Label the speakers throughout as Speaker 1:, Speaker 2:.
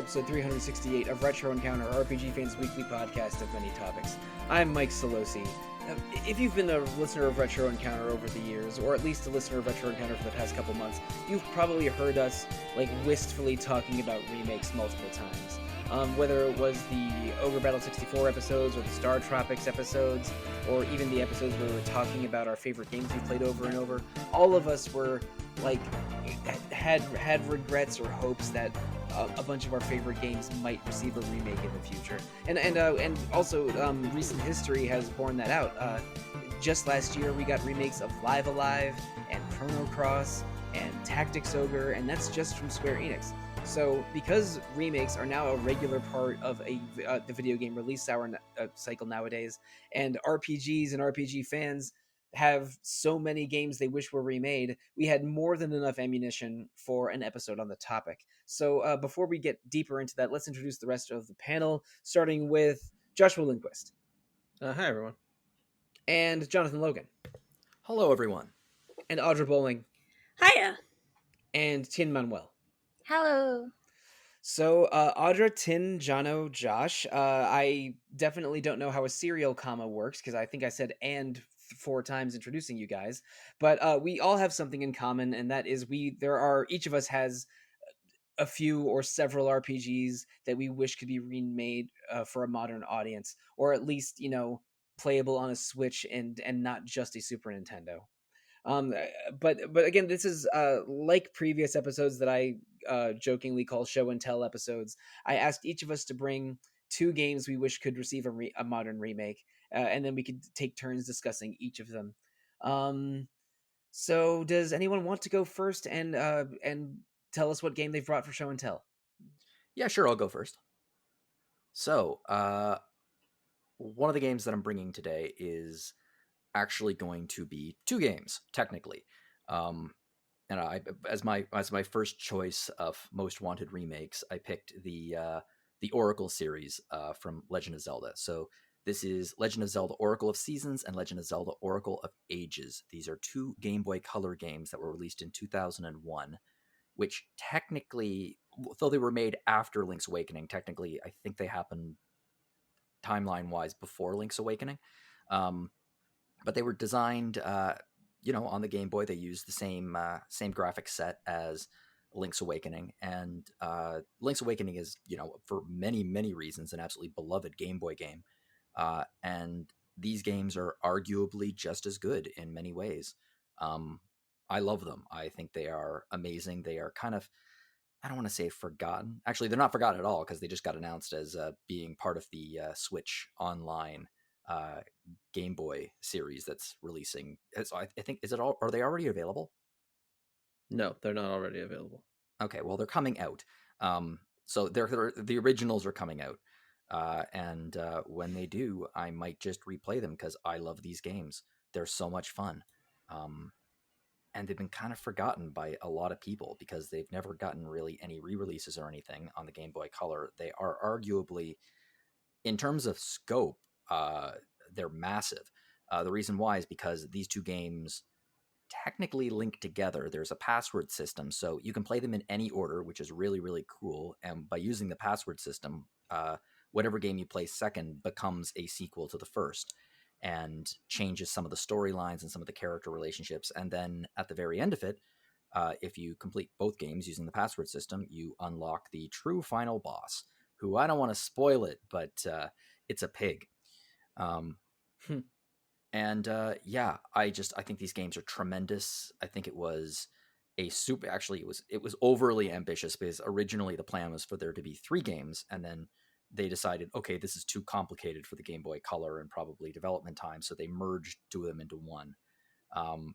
Speaker 1: episode 368 of Retro Encounter, RPG Fans' weekly podcast of many topics. I'm Mike Sollosi. If you've been a listener of Retro Encounter over the years, or at least a listener of Retro Encounter for the past couple months, you've probably heard us wistfully talking about remakes multiple times. Whether it was the Ogre Battle 64 episodes, or the Star Tropics episodes, or even the episodes where we were talking about our favorite games we played over and over, all of us were had regrets or hopes that a bunch of our favorite games might receive a remake in the future, and also recent history has borne that out. Just last year, we got remakes of Live Alive and Chrono Cross and Tactics Ogre, and that's just from Square Enix. So, because remakes are now a regular part of the video game release cycle nowadays, and RPGs and RPG fans have so many games they wish were remade, we had more than enough ammunition for an episode on the topic. So before we get deeper into that, let's introduce the rest of the panel, starting with Joshua Lindquist.
Speaker 2: Hi, everyone.
Speaker 1: And Jonathan Logan.
Speaker 3: Hello, everyone.
Speaker 1: And Audra Bowling.
Speaker 4: Hiya.
Speaker 1: And Tin Manuel.
Speaker 4: Hello.
Speaker 1: So, Audra, Tin, Jono, Josh, I definitely don't know how a serial comma works, because I think I said "and" 4 times introducing you guys, but we all have something in common, and that is each of us has a few or several RPGs that we wish could be remade for a modern audience, or at least, playable on a Switch and not just a Super Nintendo. But again, this is like previous episodes that I jokingly call show and tell episodes. I asked each of us to bring 2 games we wish could receive a modern remake, and then we could take turns discussing each of them. So does anyone want to go first and tell us what game they've brought for show and tell?
Speaker 3: Yeah, sure, I'll go first. So, one of the games that I'm bringing today is actually going to be 2 games, technically. And as my first choice of most wanted remakes, I picked the Oracle series from Legend of Zelda. So this is Legend of Zelda Oracle of Seasons and Legend of Zelda Oracle of Ages. These are 2 Game Boy Color games that were released in 2001, which technically, though they were made after Link's Awakening, technically I think they happened timeline-wise before Link's Awakening. But they were designed, on the Game Boy. They used the same graphic set as Link's Awakening, and Link's Awakening is, for many, many reasons, an absolutely beloved Game Boy game. And these games are arguably just as good in many ways. I love them. I think they are amazing. They are kind of, I don't want to say forgotten. Actually, they're not forgotten at all, because they just got announced as being part of the Switch Online Game Boy series that's releasing. So I think, are they already available?
Speaker 2: No, they're not already available.
Speaker 3: Okay, well, they're coming out. So the originals are coming out. And when they do, I might just replay them, because I love these games. They're so much fun. And they've been kind of forgotten by a lot of people, because they've never gotten really any re-releases or anything on the Game Boy Color. They are arguably, in terms of scope, they're massive. The reason why is because these 2 games technically link together. There's a password system, so you can play them in any order, which is really, really cool. And by using the password system, whatever game you play second becomes a sequel to the first, and changes some of the storylines and some of the character relationships. And then at the very end of it, if you complete both games using the password system, you unlock the true final boss, who, I don't want to spoil it, but it's a pig. And I think these games are tremendous. I think it was it was overly ambitious, because originally the plan was for there to be 3 games, and then they decided, okay, this is too complicated for the Game Boy Color and probably development time, so they merged 2 of them into 1. And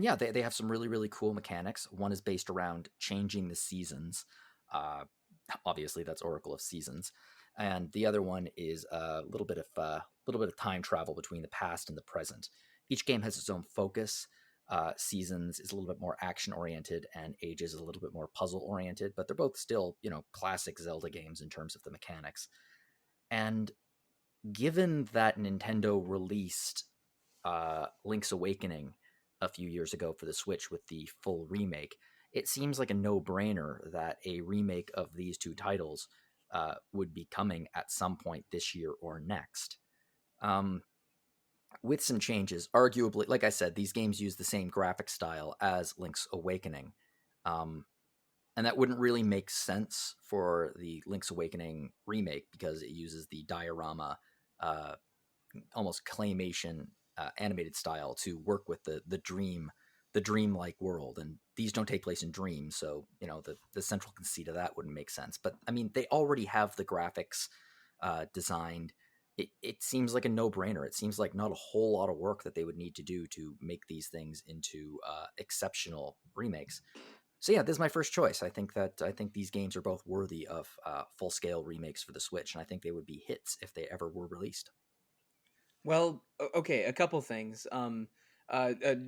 Speaker 3: yeah, they have some really, really cool mechanics. One is based around changing the seasons. Obviously, that's Oracle of Seasons. And the other one is a little bit of time travel between the past and the present. Each game has its own focus. Seasons is a little bit more action-oriented, and Ages is a little bit more puzzle-oriented, but they're both still, classic Zelda games in terms of the mechanics. And given that Nintendo released Link's Awakening a few years ago for the Switch with the full remake, it seems like a no-brainer that a remake of these two titles would be coming at some point this year or next. With some changes, arguably, like I said, these games use the same graphic style as Link's Awakening. And that wouldn't really make sense for the Link's Awakening remake because it uses the diorama, almost claymation animated style to work with the dreamlike world. And these don't take place in dreams, so the central conceit of that wouldn't make sense. But I mean, they already have the graphics designed. It seems like a no-brainer. It seems like not a whole lot of work that they would need to do to make these things into exceptional remakes. So yeah, this is my first choice. I think these games are both worthy of full-scale remakes for the Switch, and I think they would be hits if they ever were released.
Speaker 1: Well, okay, a couple things.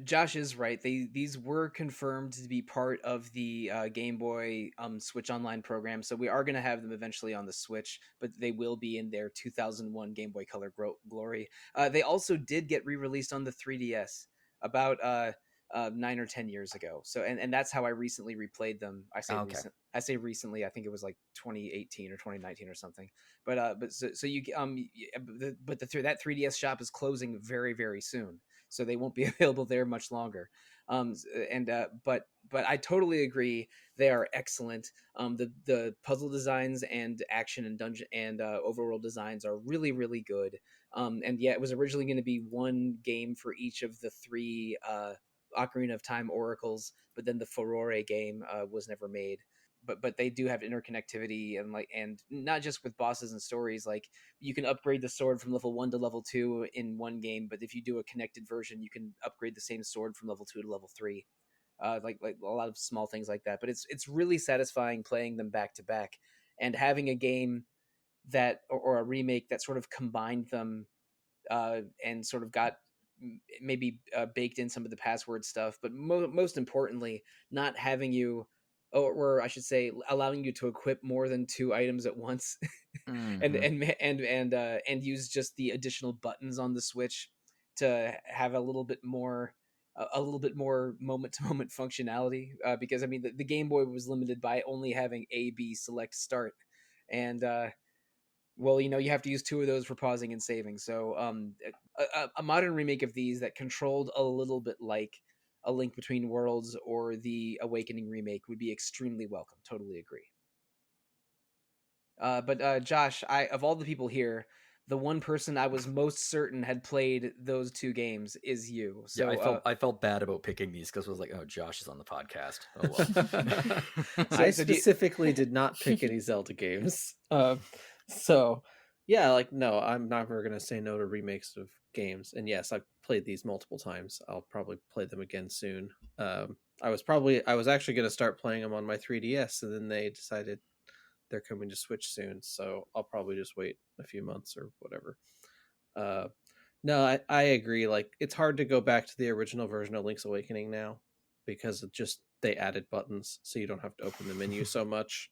Speaker 1: Josh is right. These were confirmed to be part of the Game Boy Switch Online program, so we are going to have them eventually on the Switch, but they will be in their 2001 Game Boy Color glory. They also did get re-released on the 3DS about 9 or 10 years ago. So and that's how I recently replayed them. I say
Speaker 3: Okay.
Speaker 1: I say recently. I think it was like 2018 or 2019 or something. But so you that 3DS shop is closing very, very soon, so they won't be available there much longer. But I totally agree, they are excellent. The puzzle designs and action and dungeon and overworld designs are really, really good. And yeah, it was originally going to be one game for each of the three Ocarina of Time oracles, but then the Furore game was never made. But they do have interconnectivity and not just with bosses and stories. Like, you can upgrade the sword from level 1 to level 2 in one game, but if you do a connected version, you can upgrade the same sword from level 2 to level 3. Like a lot of small things like that. But it's really satisfying playing them back to back and having a game that or a remake that sort of combined them and sort of got maybe baked in some of the password stuff, but most importantly, not having you, or I should say, allowing you to equip more than two items at once, and use just the additional buttons on the Switch to have a little bit more moment to moment functionality. Because I mean, the Game Boy was limited by only having A, B, select, start, and well, you have to use two of those for pausing and saving. So a modern remake of these that controlled a little bit like A Link Between Worlds or the Awakening remake would be extremely welcome. Totally agree. But Josh, of all the people here, the one person I was most certain had played those two games is you. So
Speaker 3: yeah, I felt bad about picking these because I was like, oh, Josh is on the podcast. Oh well.
Speaker 2: I specifically did not pick any Zelda games. So yeah, like, no, I'm never gonna say no to remakes of games. And yes, I've played these multiple times. I'll probably play them again soon. I was actually gonna start playing them on my 3DS, and then they decided they're coming to Switch soon, so I'll probably just wait a few months or whatever. No, I agree. Like, it's hard to go back to the original version of Link's Awakening now because they added buttons, so you don't have to open the menu so much.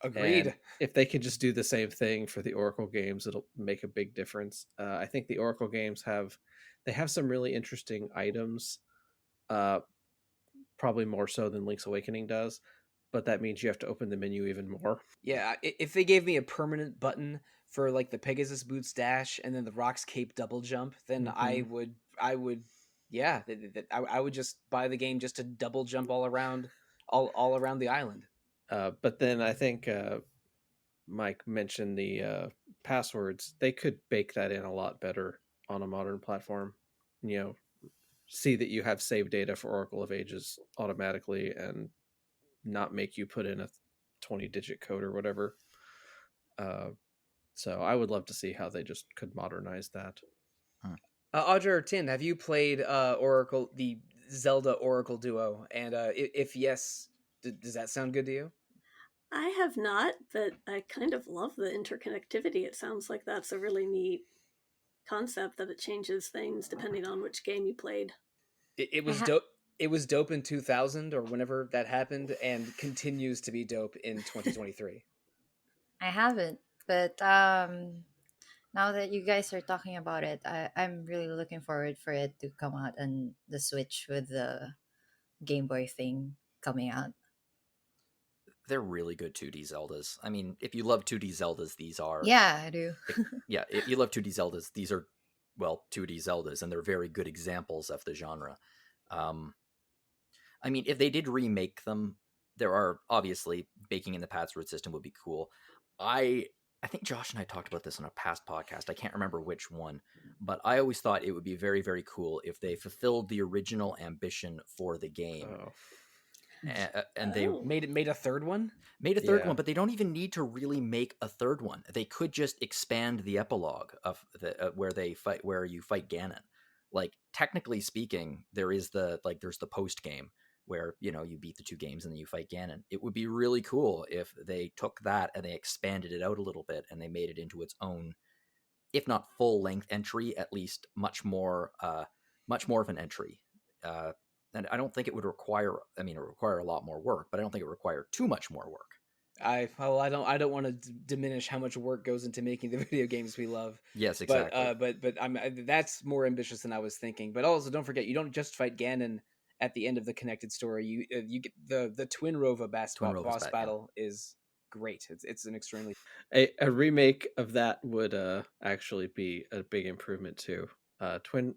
Speaker 1: Agreed.
Speaker 2: And if they could just do the same thing for the Oracle games, it'll make a big difference. I think the Oracle games have some really interesting items, probably more so than Link's Awakening does. But that means you have to open the menu even more.
Speaker 1: Yeah, if they gave me a permanent button for like the Pegasus Boots dash and then the Rock's Cape double jump, then I would, yeah, I would just buy the game just to double jump all around the island.
Speaker 2: But then I think Mike mentioned the passwords. They could bake that in a lot better on a modern platform. See that you have save data for Oracle of Ages automatically and not make you put in a 20-digit code or whatever. So I would love to see how they just could modernize that.
Speaker 1: Audra or Tin, have you played the Zelda Oracle duo? And if yes, does that sound good to you?
Speaker 4: I have not, but I kind of love the interconnectivity. It sounds like that's a really neat concept, that it changes things depending on which game you played.
Speaker 1: It was dope. It was dope in 2000 or whenever that happened, and continues to be dope in 2023.
Speaker 5: I haven't, but now that you guys are talking about it, I'm really looking forward for it to come out on the Switch with the Game Boy thing. coming out.
Speaker 3: They're really good 2D Zeldas. I mean, if you love 2D Zeldas, these are
Speaker 5: Yeah, I do.
Speaker 3: yeah. If you love 2D Zeldas, these are 2D Zeldas, and they're very good examples of the genre. Um, I mean, if they did remake them, there are obviously baking in the password system would be cool. I I think Josh and I talked about this on a past podcast. I can't remember which one, but I always thought it would be very, very cool if they fulfilled the original ambition for the game,
Speaker 2: Oh,
Speaker 3: and they
Speaker 4: Oh.
Speaker 1: Made a third one.
Speaker 3: made a third
Speaker 2: yeah.
Speaker 3: one. But they don't even need to really make a third one. They could just expand the epilogue of the where you fight Ganon. Like, technically speaking, there's the post game where you beat the two games and then you fight Ganon. It would be really cool if they took that and they expanded it out a little bit and they made it into its own, if not full length entry, at least much more of an entry. And I don't think it would require. I mean, it would require a lot more work, but I don't think it would require too much more work.
Speaker 1: I don't want to diminish how much work goes into making the video games we love.
Speaker 3: Yes, exactly.
Speaker 1: That's more ambitious than I was thinking. But also, don't forget, you don't just fight Ganon at the end of the connected story. You get the Twin Rova
Speaker 3: Twin Rova's
Speaker 1: boss
Speaker 3: back,
Speaker 1: battle is great. It's an extremely
Speaker 2: A remake of that would actually be a big improvement too. Twin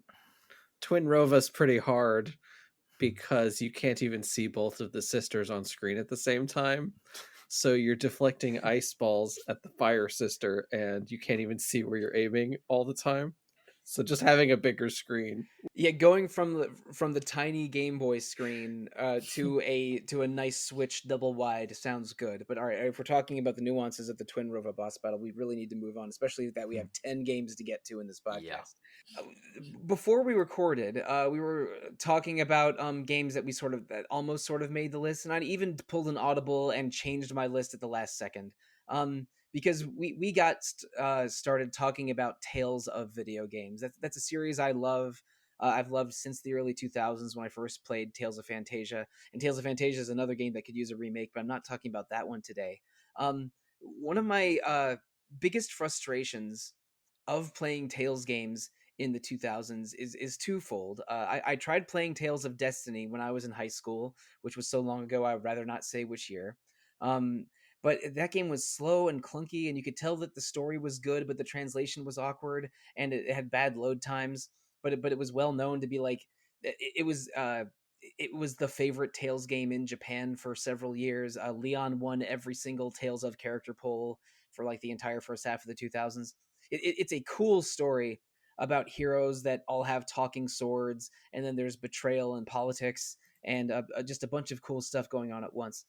Speaker 2: Rova's pretty hard because you can't even see both of the sisters on screen at the same time. So you're deflecting ice balls at the fire sister and you can't even see where you're aiming all the time. So just having a bigger screen.
Speaker 1: Yeah, going from the tiny Game Boy screen to a nice Switch double wide sounds good. But all right, if we're talking about the nuances of the Twin Rova boss battle, we really need to move on, especially that we have 10 games to get to in this podcast.
Speaker 3: Yeah.
Speaker 1: Before we recorded, we were talking about games that that almost sort of made the list, and I even pulled an audible and changed my list at the last second. Because we got started talking about tales of video games. That's a series I love. I've loved since the early 2000s when I first played Tales of Fantasia. And Tales of Fantasia is another game that could use a remake, but I'm not talking about that one today. One of my biggest frustrations of playing Tales games in the 2000s is twofold. I tried playing Tales of Destiny when I was in high school, which was so long ago I would rather not say which year. Um, but that game was slow and clunky, and you could tell that the story was good, but the translation was awkward, and it had bad load times. But it was well known to be like it was the favorite Tales game in Japan for several years. Leon won every single Tales of character poll for like the entire first half of the 2000s. It's a cool story about heroes that all have talking swords, and then there's betrayal and politics, and just a bunch of cool stuff going on at once.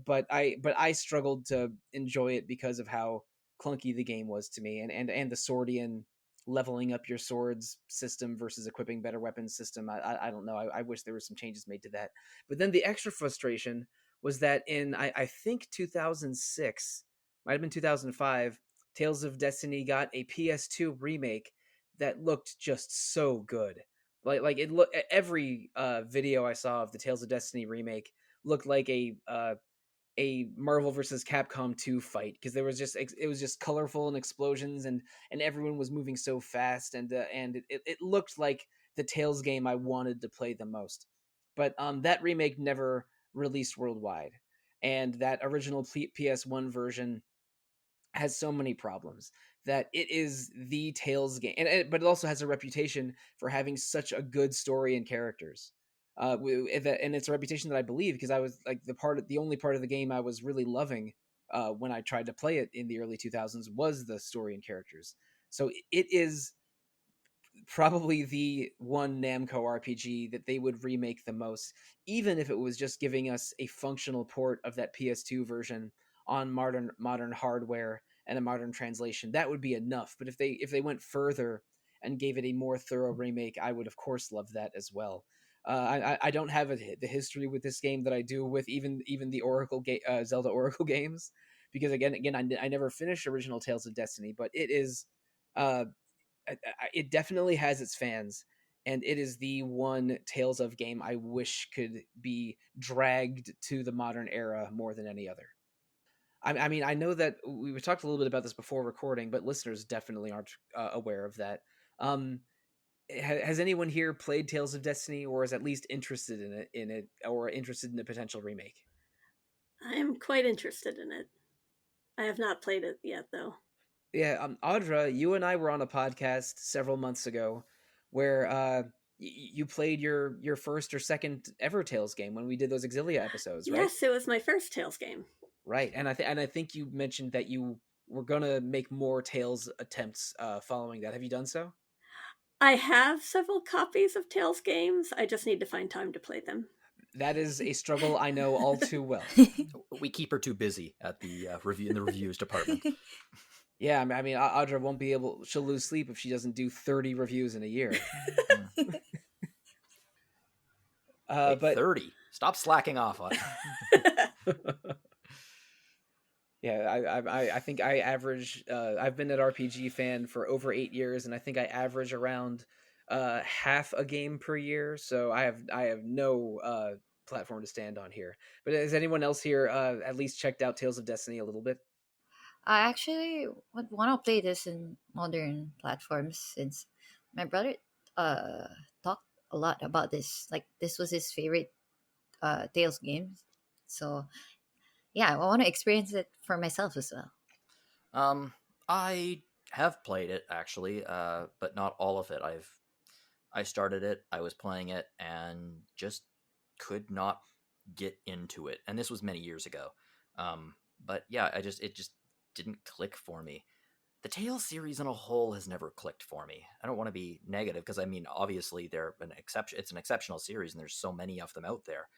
Speaker 1: But I struggled to enjoy it because of how clunky the game was to me, and the Swordian leveling up your swords system versus equipping better weapons system. I don't know. I wish there were some changes made to that. But then the extra frustration was that in I think 2006, might have been 2005, Tales of Destiny got a PS2 remake that looked just so good. Like it look every video I saw of the Tales of Destiny remake looked like a Marvel versus Capcom 2 fight, because it was just colorful and explosions, and everyone was moving so fast, and it looked like the Tales game I wanted to play the most. But that remake never released worldwide, and that original PS1 version has so many problems that it is the Tales game, but it also has a reputation for having such a good story and characters. And it's a reputation that I believe, because I was like the only part of the game I was really loving when I tried to play it in the early 2000s was the story and characters. So it is probably the one Namco RPG that they would remake the most, even if it was just giving us a functional port of that PS2 version on modern hardware and a modern translation. That would be enough. But if they went further and gave it a more thorough remake, I would of course love that as well. I don't have the history with this game that I do with even the Zelda Oracle games, because again I never finished original Tales of Destiny, but it is it definitely has its fans, and it is the one Tales of game I wish could be dragged to the modern era more than any other. I mean, I know that we talked a little bit about this before recording, but listeners definitely aren't aware of that. Um, has anyone here played Tales of Destiny, or is at least interested in it, or interested in a potential remake?
Speaker 4: I am quite interested in it. I have not played it yet, though.
Speaker 1: Yeah, Audra, you and I were on a podcast several months ago where you played your first or second ever Tales game when we did those Exilia episodes, right?
Speaker 4: Yes, it was my first Tales game.
Speaker 1: Right, and I think you mentioned that you were gonna make more Tales attempts following that. Have you done so?
Speaker 4: I have several copies of Tales games. I just need to find time to play them.
Speaker 1: That is a struggle I know all too well.
Speaker 3: We keep her too busy at the review in the reviews department.
Speaker 1: Yeah, I mean, Audra won't be able. She'll lose sleep if she doesn't do 30 reviews in a year.
Speaker 3: Wait,
Speaker 1: But
Speaker 3: 30. Stop slacking off on
Speaker 1: yeah, I think I average. I've been an RPG fan for over 8 years, and I think I average around half a game per year. So I have no platform to stand on here. But has anyone else here at least checked out Tales of Destiny a little bit?
Speaker 5: I actually would want to play this in modern platforms since my brother uh talked a lot about this. Like this was his favorite Tales game. So yeah, I want to experience it for myself as well.
Speaker 3: I have played it actually, but not all of it. I started it, I was playing it, and just could not get into it. And this was many years ago. But yeah, it just didn't click for me. The Tales series in a whole has never clicked for me. I don't want to be negative because I mean, obviously they're an exception. It's an exceptional series, and there's so many of them out there.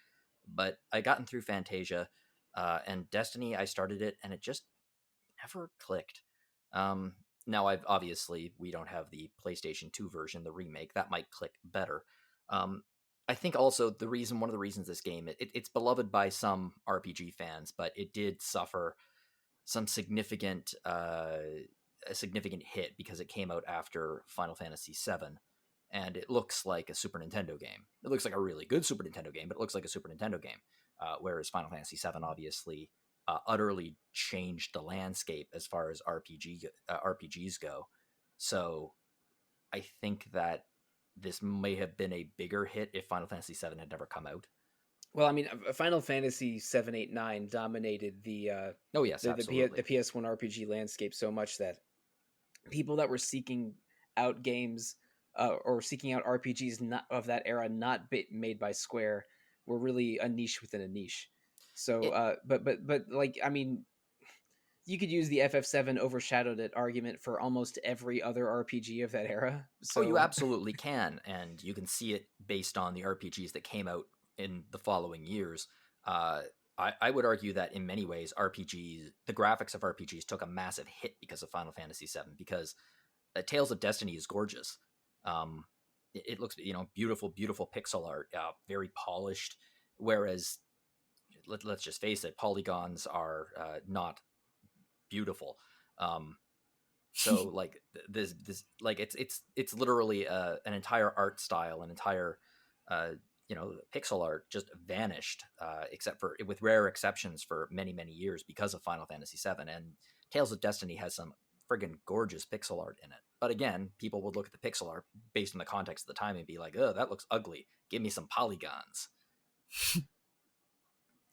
Speaker 3: But I gotten through Fantasia, and Destiny. I started it, and it just never clicked. Um, Now, I've obviously we don't have the PlayStation 2 version, the remake that might click better. Um, I think also one of the reasons this game it's beloved by some RPG fans, but it did suffer some a significant hit because it came out after Final Fantasy VII, and it looks like a Super Nintendo game. It looks like a really good Super Nintendo game, but it looks like a Super Nintendo game. Whereas Final Fantasy VII obviously utterly changed the landscape as far as RPGs go. So I think that this may have been a bigger hit if Final Fantasy VII had never come out.
Speaker 1: Well, I mean, Final Fantasy 7, 8, 9 dominated
Speaker 3: Oh yes, absolutely.
Speaker 1: the PS1 RPG landscape so much that people that were seeking out games or seeking out RPGs not of that era, not made by Square, were really a niche within a niche. So,
Speaker 3: It,
Speaker 1: but like, I mean, you could use the FF7 overshadowed it argument for almost every other RPG of that era.
Speaker 3: Oh, you
Speaker 1: So,
Speaker 3: absolutely can, and you can see it based on the RPGs that came out in the following years. I would argue that in many ways, the graphics of RPGs took a massive hit because of Final Fantasy VII, because Tales of Destiny is gorgeous. It looks, beautiful, beautiful pixel art, very polished, whereas, let's just face it, polygons are not beautiful. So like this like it's literally an entire art style, an entire pixel art just vanished, except for with rare exceptions for many years because of Final Fantasy VII. And Tales of Destiny has some friggin' gorgeous pixel art in it. But again, people would look at the pixel art based on the context of the time and be like, "Oh, that looks ugly. Give me some polygons."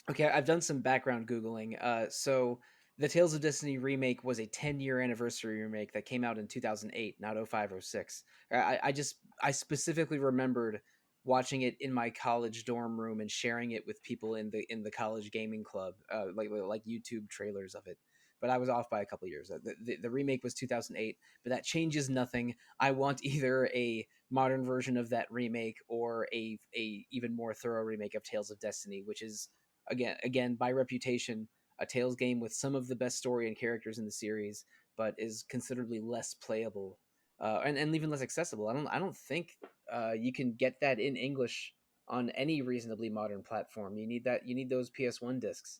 Speaker 1: okay, I've done some background Googling. So the Tales of Destiny remake was a 10-year anniversary remake that came out in 2008, not 05 or 06. I specifically remembered watching it in my college dorm room and sharing it with people in the college gaming club, like YouTube trailers of it. But I was off by a couple years. The remake was 2008, but that changes nothing. I want either a modern version of that remake or a even more thorough remake of Tales of Destiny, which is again by reputation a Tales game with some of the best story and characters in the series, but is considerably less playable and even less accessible. I don't think you can get that in English on any reasonably modern platform. You need those PS1 discs.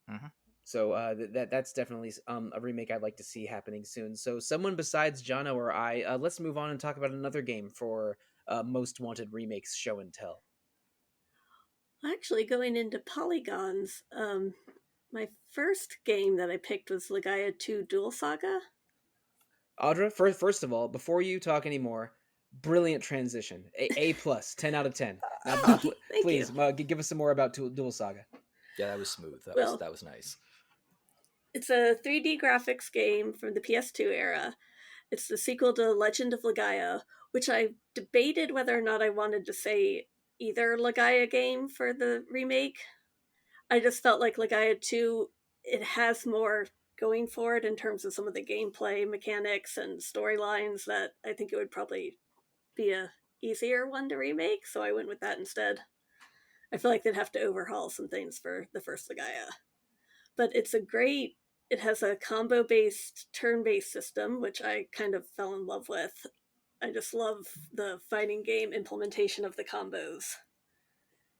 Speaker 3: Mm-hmm.
Speaker 1: So that's definitely a remake I'd like to see happening soon. So someone besides Jono or I, let's move on and talk about another game for Most Wanted Remakes Show and Tell.
Speaker 4: Actually, going into polygons, my first game that I picked was Legaia 2 Dual Saga.
Speaker 1: Audra, first of all, before you talk anymore, brilliant transition. A plus, 10 out of 10. Now,
Speaker 4: Oh, thank
Speaker 1: please,
Speaker 4: you.
Speaker 1: give us some more about Dual Saga.
Speaker 3: Yeah, that was smooth.
Speaker 4: Well,
Speaker 3: That was nice.
Speaker 4: it's a 3D graphics game from the PS2 era. It's the sequel to Legend of Legaia, which I debated whether or not I wanted to say either Legaia game for the remake. I just felt like Legaia 2, it has more going for it in terms of some of the gameplay mechanics and storylines that I think it would probably be a easier one to remake, so I went with that instead. I feel like they'd have to overhaul some things for the first Legaia. But it has a combo based turn based system, which I kind of fell in love with. I just love the fighting game implementation of the combos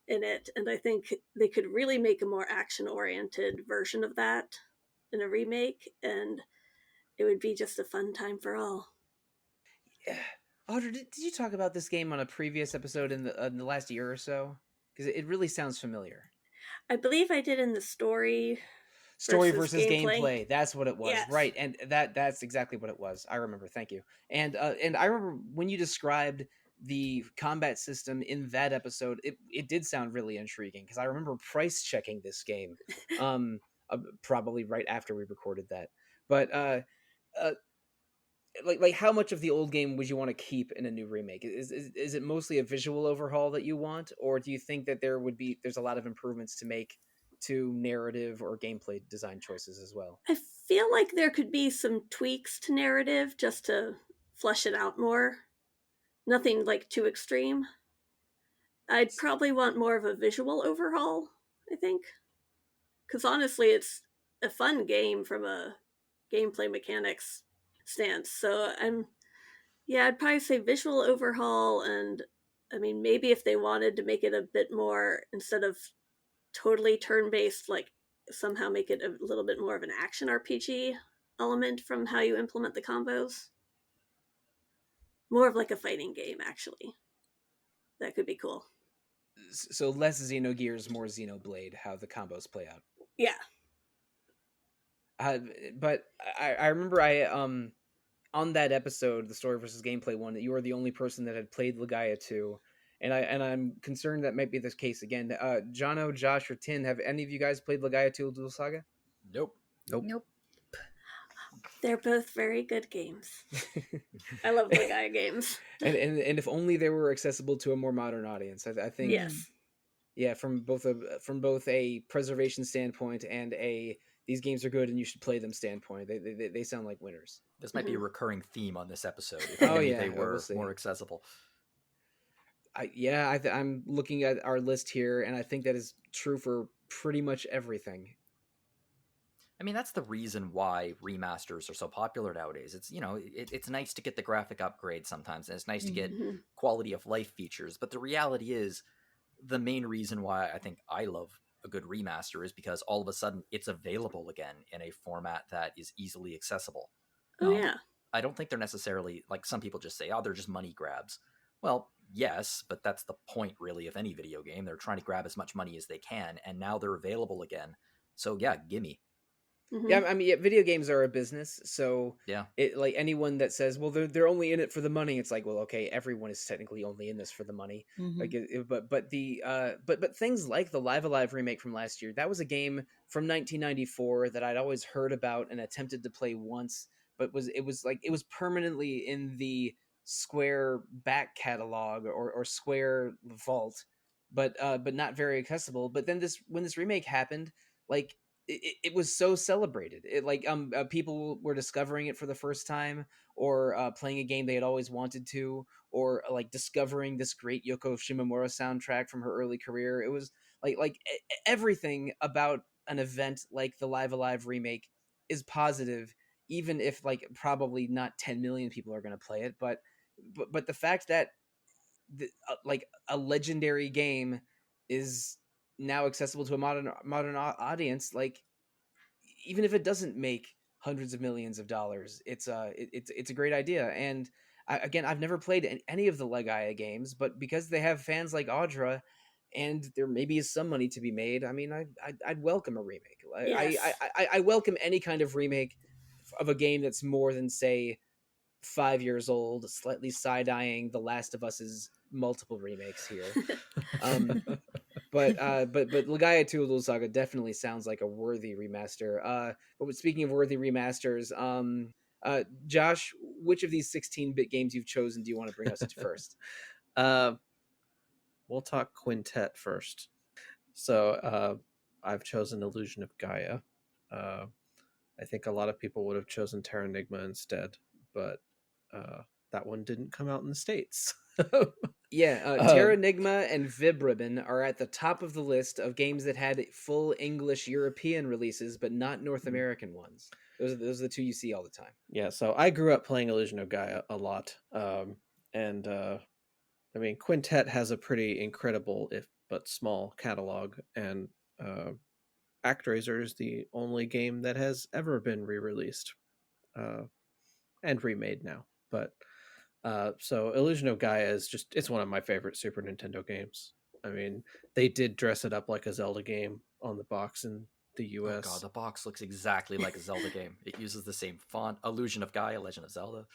Speaker 4: in it, and I think they could really make a more action oriented version of that in a remake, and it would be just a fun time for all.
Speaker 1: Yeah. Audra, did you talk about this game on a previous episode in the last year or so? Because it really sounds familiar.
Speaker 4: I believe I did in the story
Speaker 1: Versus gameplay. That's what it was.
Speaker 4: Yes.
Speaker 1: Right. And that's exactly what it was. I remember. Thank you. And I remember when you described the combat system in that episode, it did sound really intriguing, because I remember price checking this game probably right after we recorded that. But like how much of the old game would you want to keep in a new remake? Is it mostly a visual overhaul that you want, or do you think that there's a lot of improvements to make to narrative or gameplay design choices as well?
Speaker 4: I feel like there could be some tweaks to narrative just to flesh it out more. Nothing like too extreme. I'd probably want more of a visual overhaul, I think. Because honestly, it's a fun game from a gameplay mechanics stance. So I'd probably say visual overhaul, and I mean, maybe if they wanted to make it a bit more, instead of totally turn based, like somehow make it a little bit more of an action RPG element from how you implement the combos. More of like a fighting game, actually. That could be cool.
Speaker 1: So less Xenogears, more Xenoblade, how the combos play out.
Speaker 4: Yeah.
Speaker 1: But I remember on that episode, the story versus gameplay one, that you were the only person that had played Legaia 2. And I'm concerned that might be the case again. Jono, Josh, or Tin, have any of you guys played Legaia 2 Dual Saga?
Speaker 3: Nope.
Speaker 4: They're both very good games. I love Legaia games.
Speaker 1: And if only they were accessible to a more modern audience. I think.
Speaker 4: Yes.
Speaker 1: Yeah, from both a preservation standpoint and these games are good and you should play them standpoint. They sound like winners.
Speaker 3: This might be a recurring theme on this episode. If they were more accessible.
Speaker 1: I'm looking at our list here, and I think that is true for pretty much everything.
Speaker 3: I mean, that's the reason why remasters are so popular nowadays. It's, it's nice to get the graphic upgrade sometimes, and it's nice to get quality of life features. But the reality is, the main reason why I think I love a good remaster is because all of a sudden it's available again in a format that is easily accessible.
Speaker 4: Oh, yeah.
Speaker 3: I don't think they're necessarily, like some people just say, they're just money grabs. Well, yes, but that's the point, really, of any video game. They're trying to grab as much money as they can, and now they're available again. So, yeah, gimme.
Speaker 1: Mm-hmm. Yeah, I mean, video games are a business, so
Speaker 3: yeah,
Speaker 1: like anyone that says, well, they're only in it for the money, it's like, well, okay, everyone is technically only in this for the money. Mm-hmm. Like, but things like the Live Alive remake from last year, that was a game from 1994 that I'd always heard about and attempted to play once, but it was permanently in the Square back catalog or Square vault, but not very accessible. But then when this remake happened, like. It was so celebrated. People were discovering it for the first time, or playing a game they had always wanted to, or like discovering this great Yoko Shimomura soundtrack from her early career. It was like everything about an event like the Live Alive remake is positive, even if like probably not 10 million people are going to play it. But the fact that like a legendary game is now accessible to a modern audience, like even if it doesn't make hundreds of millions of dollars, it's a great idea. And I've never played any of the Legaia games, but because they have fans like Audra, and there maybe is some money to be made, I mean, I'd welcome a remake.
Speaker 4: Yes.
Speaker 1: I welcome any kind of remake of a game that's more than, say, 5 years old, slightly side-eyeing The Last of Us's multiple remakes here. But Legaia 2: Little Saga definitely sounds like a worthy remaster. But speaking of worthy remasters, Josh, which of these 16-bit games you've chosen do you want to bring us to first?
Speaker 2: We'll talk Quintet first. So I've chosen Illusion of Gaia. I think a lot of people would have chosen Terranigma instead, but that one didn't come out in the States.
Speaker 1: Yeah, Terranigma and Vibribbon are at the top of the list of games that had full English European releases, but not North American ones. Those are the two you see all the time.
Speaker 2: Yeah, so I grew up playing Illusion of Gaia a lot. And I mean, Quintet has a pretty incredible, if but small, catalog. And ActRaiser is the only game that has ever been re-released and remade now. But so Illusion of Gaia is it's one of my favorite Super Nintendo games. I mean, they did dress it up like a Zelda game on the box in the US.
Speaker 3: Oh god, the box looks exactly like a Zelda game. It uses the same font. Illusion of Gaia, Legend of Zelda.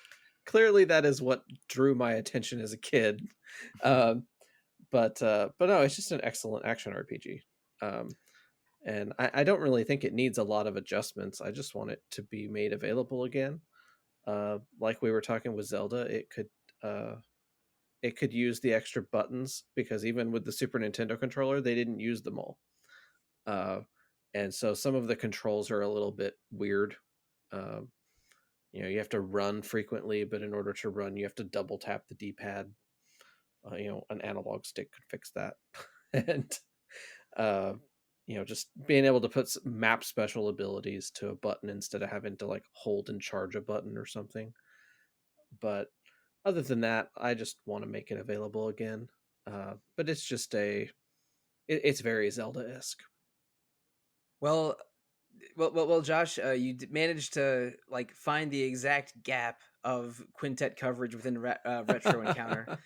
Speaker 2: Clearly that is what drew my attention as a kid. But no, it's just an excellent action RPG. And I don't really think it needs a lot of adjustments. I just want it to be made available again. Like we were talking with Zelda, it could use the extra buttons, because even with the Super Nintendo controller, they didn't use them all. And so some of the controls are a little bit weird. You have to run frequently, but in order to run, you have to double tap the D-pad. An analog stick could fix that. And just being able to put map special abilities to a button instead of having to like hold and charge a button or something. But other than that, I just want to make it available again. But it's just it's very Zelda-esque.
Speaker 1: Well, Josh, you managed to find the exact gap of Quintet coverage within Retro Encounter.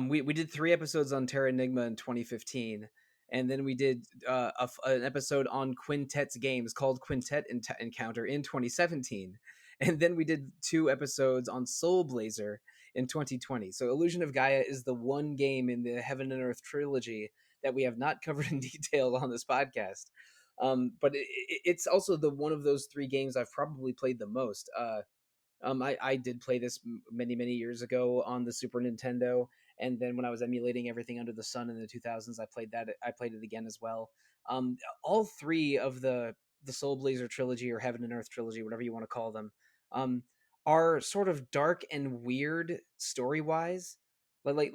Speaker 1: We did 3 episodes on Terranigma in 2015, and then we did an episode on Quintet's games called Quintet Encounter in 2017, and then we did 2 episodes on Soul Blazer in 2020. So Illusion of Gaia is the one game in the Heaven and Earth trilogy that we have not covered in detail on this podcast. But it's also the one of those 3 games I've probably played the most. I did play this many years ago on the Super Nintendo, and then when I was emulating everything under the sun in the 2000s, I played it again as well. All 3 of the Soul Blazer trilogy, or Heaven and Earth trilogy, whatever you want to call them, are sort of dark and weird story wise. In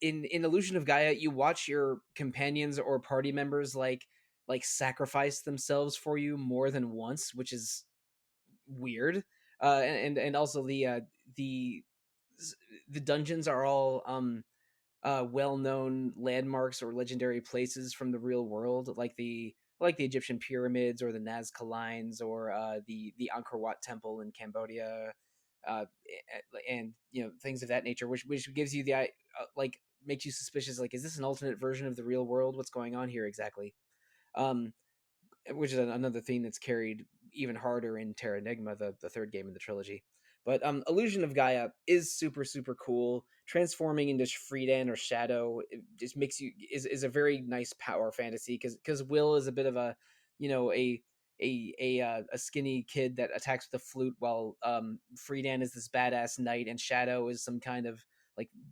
Speaker 1: Illusion of Gaia, you watch your companions or party members sacrifice themselves for you more than once, which is weird. And also the dungeons are all well-known landmarks or legendary places from the real world, like the Egyptian pyramids or the Nazca Lines or the Angkor Wat Temple in Cambodia, and things of that nature, which gives you the makes you suspicious. Like, is this an alternate version of the real world? What's going on here exactly? Which is another theme that's carried even harder in Terranigma, the 3rd game in the trilogy. But Illusion of Gaia is super cool. Transforming into Friedan or Shadow, it just makes you is a very nice power fantasy, because Will is a bit of a a skinny kid that attacks with a flute, while Friedan is this badass knight, and Shadow is some kind of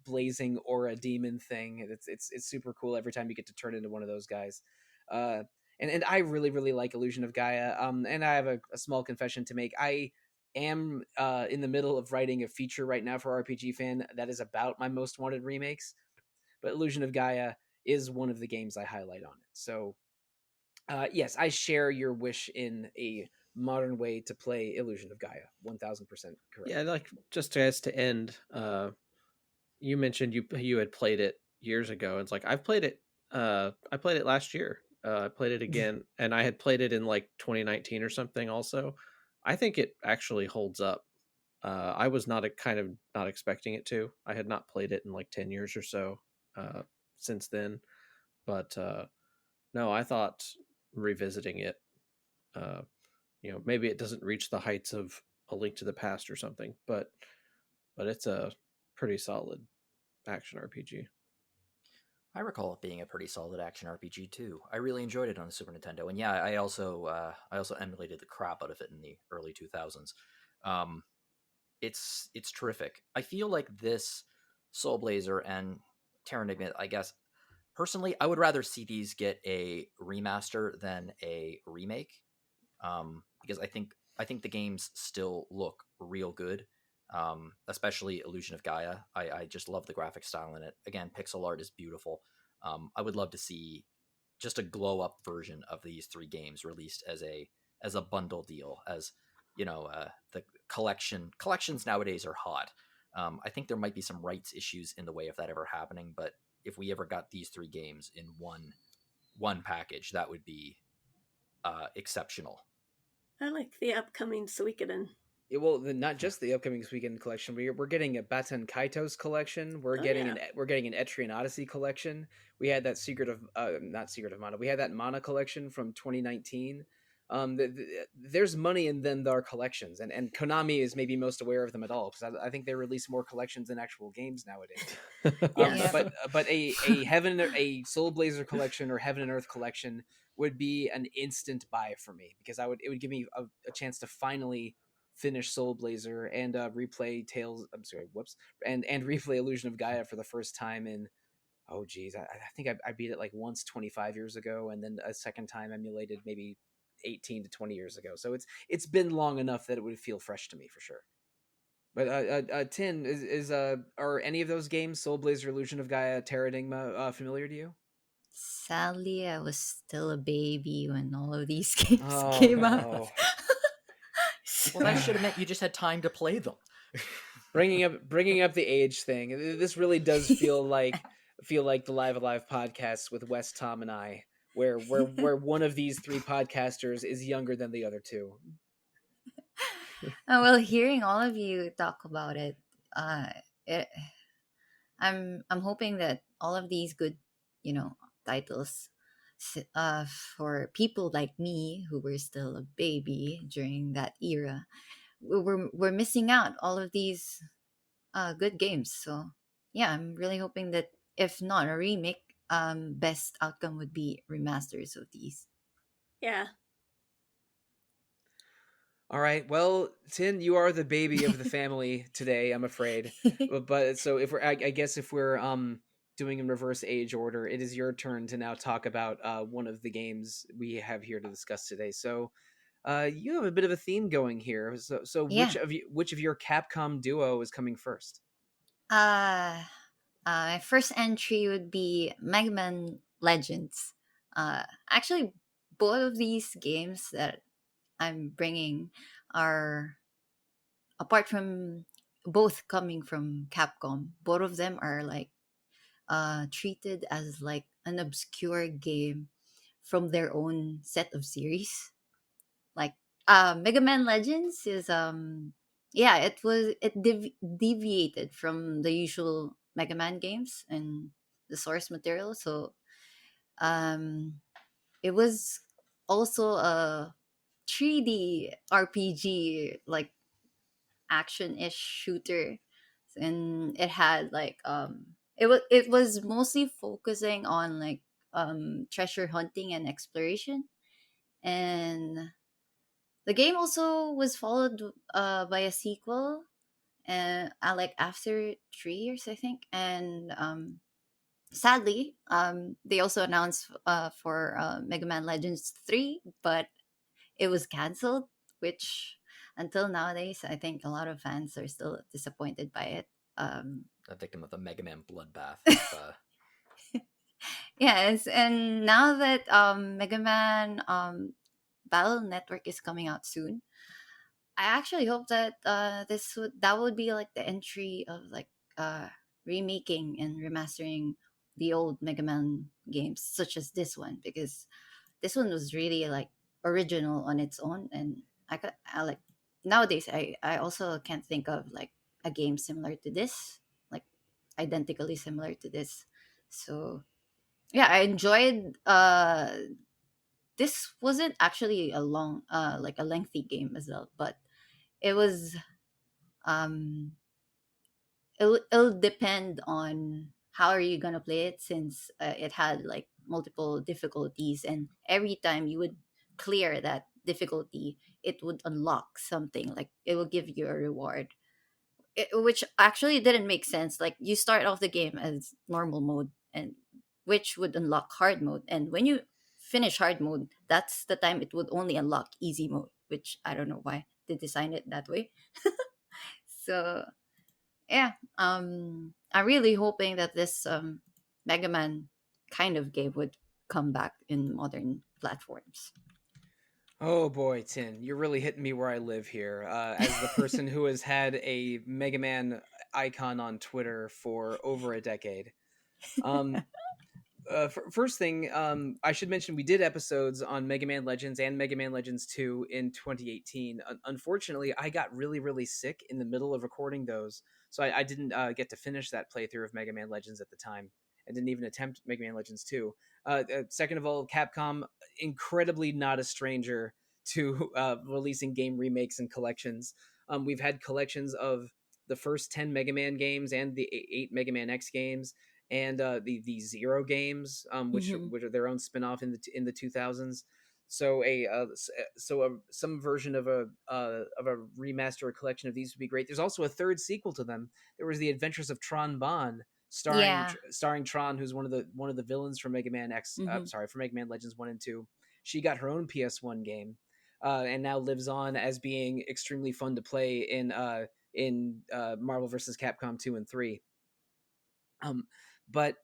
Speaker 1: blazing aura demon thing. It's super cool every time you get to turn into one of those guys. And I really like Illusion of Gaia. And I have a small confession to make. I am in the middle of writing a feature right now for RPG Fan that is about my most wanted remakes, but Illusion of Gaia is one of the games I highlight on it. So yes, I share your wish in a modern way to play Illusion of Gaia. 1000% correct.
Speaker 2: Yeah, just as to end, you mentioned you had played it years ago. It's like I played it last year. I played it again, and I had played it in 2019 or something also. I think it actually holds up. I was not expecting it to. I had not played it in 10 years or so since then. But no, I thought revisiting it, maybe it doesn't reach the heights of A Link to the Past or something, but but it's a pretty solid action RPG.
Speaker 3: I recall it being a pretty solid action RPG too. I really enjoyed it on the Super Nintendo, and yeah, I also emulated the crap out of it in the early 2000s. Um, it's terrific. I feel like this Soul Blazer and Terra Enigma, I guess personally, I would rather see these get a remaster than a remake, because I think the games still look real good. Especially Illusion of Gaia. I just love the graphic style in it. Again, pixel art is beautiful. I would love to see just a glow up version of these three games released as a bundle deal. As you know, the collections nowadays are hot. I think there might be some rights issues in the way of that ever happening, but if we ever got these three games in one package, that would be exceptional.
Speaker 4: I like the upcoming Suikoden.
Speaker 1: Well, not just the upcoming Weekend collection. We're getting a Baten Kaitos collection. We're
Speaker 4: Oh,
Speaker 1: getting
Speaker 4: yeah.
Speaker 1: we're getting an Etrian Odyssey collection. We had that not Secret of Mana. We had that Mana collection from 2019. There's money in them, our collections, and Konami is maybe most aware of them at all, because I think they release more collections than actual games nowadays.
Speaker 4: Yes.
Speaker 1: But a a Soul Blazer collection or Heaven and Earth collection would be an instant buy for me, because it would give me a chance to finally finish Soul Blazer and replay Tales. I'm sorry, whoops, and replay Illusion of Gaia for the first time in, oh geez, I think I beat it like once 25 years ago, and then a second time emulated maybe 18 to 20 years ago. So it's been long enough that it would feel fresh to me for sure. But Tin, are any of those games, Soul Blazer, Illusion of Gaia, Terra Enigma, familiar to you?
Speaker 5: Sadly, I was still a baby when all of these games
Speaker 1: Oh,
Speaker 5: came out.
Speaker 1: no.
Speaker 3: Well, that should have meant you just had time to play them.
Speaker 1: bringing up the age thing. This really does feel like the Live Alive podcast with Wes, Tom, and I, where one of these three podcasters is younger than the other two.
Speaker 5: Well, hearing all of you talk about it, it I'm hoping that all of these good, titles, for people like me who were still a baby during that era, we're missing out all of these good games. So yeah, I'm really hoping that if not a remake, best outcome would be remasters of these.
Speaker 4: Yeah.
Speaker 1: All right. Well, Tin, you are the baby of the family today, I'm afraid. But so if I guess if we're doing in reverse age order, it is your turn to now talk about one of the games we have here to discuss today. So, you have a bit of a theme going here. So
Speaker 5: Yeah.
Speaker 1: which of your Capcom duo is coming first?
Speaker 5: My first entry would be Mega Man Legends. Actually, both of these games that I'm bringing are, apart from both coming from Capcom, both of them are like treated as like an obscure game from their own set of series. Like Mega Man Legends is yeah, it deviated from the usual Mega Man games and the source material. So um it was also a 3D RPG, like action-ish shooter, and it had like it was mostly focusing on like treasure hunting and exploration. And the game also was followed by a sequel, and like after 3 years, I think. And sadly, they also announced for Mega Man Legends 3, but it was canceled, which until nowadays, I think a lot of fans are still disappointed by it.
Speaker 3: A victim of the Mega Man bloodbath.
Speaker 5: Yes, and now that Mega Man Battle Network is coming out soon, I actually hope that that would be like the entry of like remaking and remastering the old Mega Man games, such as this one, because this one was really like original on its own. And I like, nowadays I also can't think of like a game similar to this, like identically similar to this. So yeah, I enjoyed this wasn't actually a long like a lengthy game as well, but it was um it'll depend on how are you gonna play it, since it had like multiple difficulties, and every time you would clear that difficulty, it would unlock something, like it will give you a reward. Which actually didn't make sense. Like you start off the game as normal mode, and which would unlock hard mode, and when you finish hard mode, that's the time it would only unlock easy mode, which I don't know why they designed it that way. So yeah, I'm really hoping that this Mega Man kind of game would come back in modern platforms.
Speaker 1: Oh boy, Tin, you're really hitting me where I live here. As the person who has had a Mega Man icon on Twitter for over a decade. Um, First thing, I should mention we did episodes on Mega Man Legends and Mega Man Legends 2 in 2018. Unfortunately, I got really, really sick in the middle of recording those, so I didn't get to finish that playthrough of Mega Man Legends at the time, and didn't even attempt Mega Man Legends 2. Second of all, Capcom, incredibly not a stranger to releasing game remakes and collections. We've had collections of the first 10 Mega Man games and the 8 Mega Man X games, and the Zero games,
Speaker 5: Hmm.
Speaker 1: which are their own spin-off in the 2000s. So some version of a remaster or collection of these would be great. There's also a third sequel to them. There was the Adventures of Tron Bonne,
Speaker 5: Yeah.
Speaker 1: starring Tron, who's one of the villains from Mega Man X.
Speaker 5: Hmm.
Speaker 1: Sorry, for Mega Man Legends 1 and 2. She got her own PS1 game, and now lives on as being extremely fun to play in Marvel vs. Capcom 2 and 3. Um, but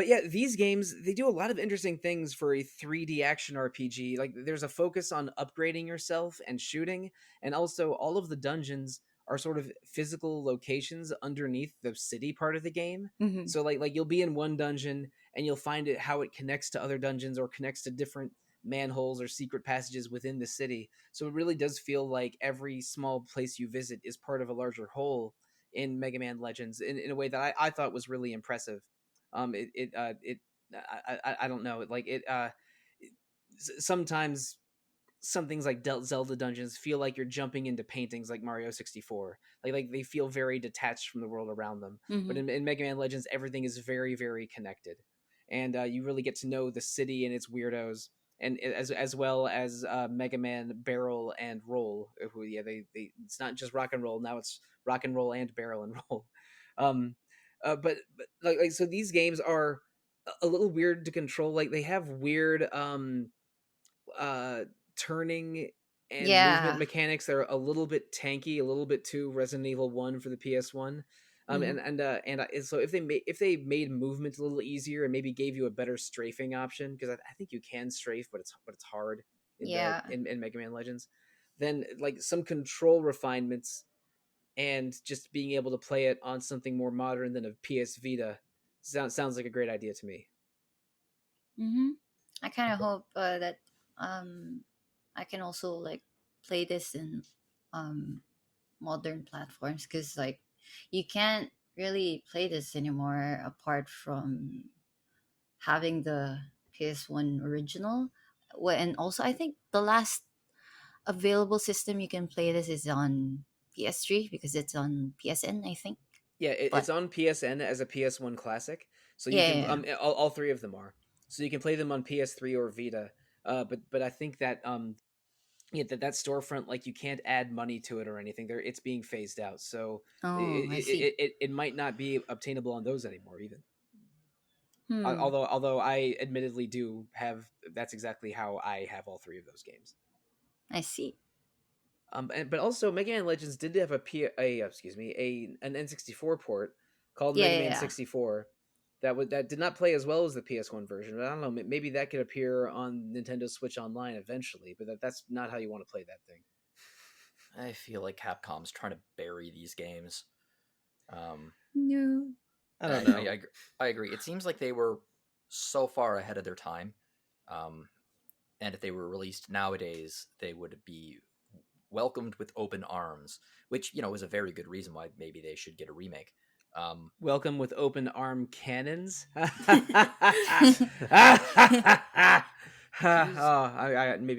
Speaker 1: yeah, these games, they do a lot of interesting things for a 3D action RPG. Like there's a focus on upgrading yourself and shooting, and also all of the dungeons are sort of physical locations underneath the city part of the game.
Speaker 5: Hmm.
Speaker 1: So like you'll be in one dungeon and you'll find it how it connects to other dungeons or connects to different manholes or secret passages within the city. So it really does feel like every small place you visit is part of a larger whole in Mega Man Legends in a way that I thought was really impressive. It I don't know, like sometimes some things like Zelda dungeons feel like you're jumping into paintings like Mario 64. Like they feel very detached from the world around them. But
Speaker 5: Hmm.
Speaker 1: in Mega Man Legends, everything is very, very connected, and you really get to know the city and its weirdos, and as well as Mega Man Barrel and Roll. Who yeah they it's not just rock and roll now, it's rock and roll and barrel and roll. Um, but like so these games are a little weird to control. Like they have weird uh turning and movement
Speaker 5: Yeah.
Speaker 1: mechanics that are a little bit tanky, a little bit too Resident Evil 1 for the PS1.
Speaker 5: Hmm.
Speaker 1: So if they made movement a little easier and maybe gave you a better strafing option, because I think you can strafe, but it's hard
Speaker 5: Yeah.
Speaker 1: in Mega Man Legends, then like some control refinements and just being able to play it on something more modern than a PS Vita sounds like a great idea to me.
Speaker 5: Hmm. I kind of hope that um I can also like play this in um modern platforms, because like you can't really play this anymore apart from having the PS1 original. And also I think the last available system you can play this is on PS3, because it's on PSN, I think.
Speaker 1: Yeah, it's
Speaker 5: But
Speaker 1: on PSN as a PS1 classic, so you
Speaker 5: yeah,
Speaker 1: can
Speaker 5: yeah,
Speaker 1: all three of them are, so you can play them on PS3 or Vita. But I think that yeah that storefront, like you can't add money to it or anything. There, it's being phased out, so
Speaker 5: yeah. Oh, I see.
Speaker 1: it might not be obtainable on those anymore even.
Speaker 5: Hmm.
Speaker 1: Although I admittedly do have, that's exactly how I have all three of those games.
Speaker 5: I see.
Speaker 1: But also Mega Man Legends did have excuse me, an N64 port called
Speaker 5: Yeah,
Speaker 1: Mega
Speaker 5: yeah,
Speaker 1: Man
Speaker 5: yeah.
Speaker 1: 64 that did not play as well as the PS1 version. But I don't know, maybe that could appear on Nintendo Switch Online eventually, but that's not how you want to play that thing.
Speaker 3: I feel like Capcom's trying to bury these games. Um,
Speaker 5: No.
Speaker 2: I don't
Speaker 3: I,
Speaker 2: know.
Speaker 3: I, I agree. It seems like they were so far ahead of their time. Um, and if they were released nowadays, they would be welcomed with open arms, which, is a very good reason why maybe they should get a remake.
Speaker 1: Welcome with open arm cannons. Maybe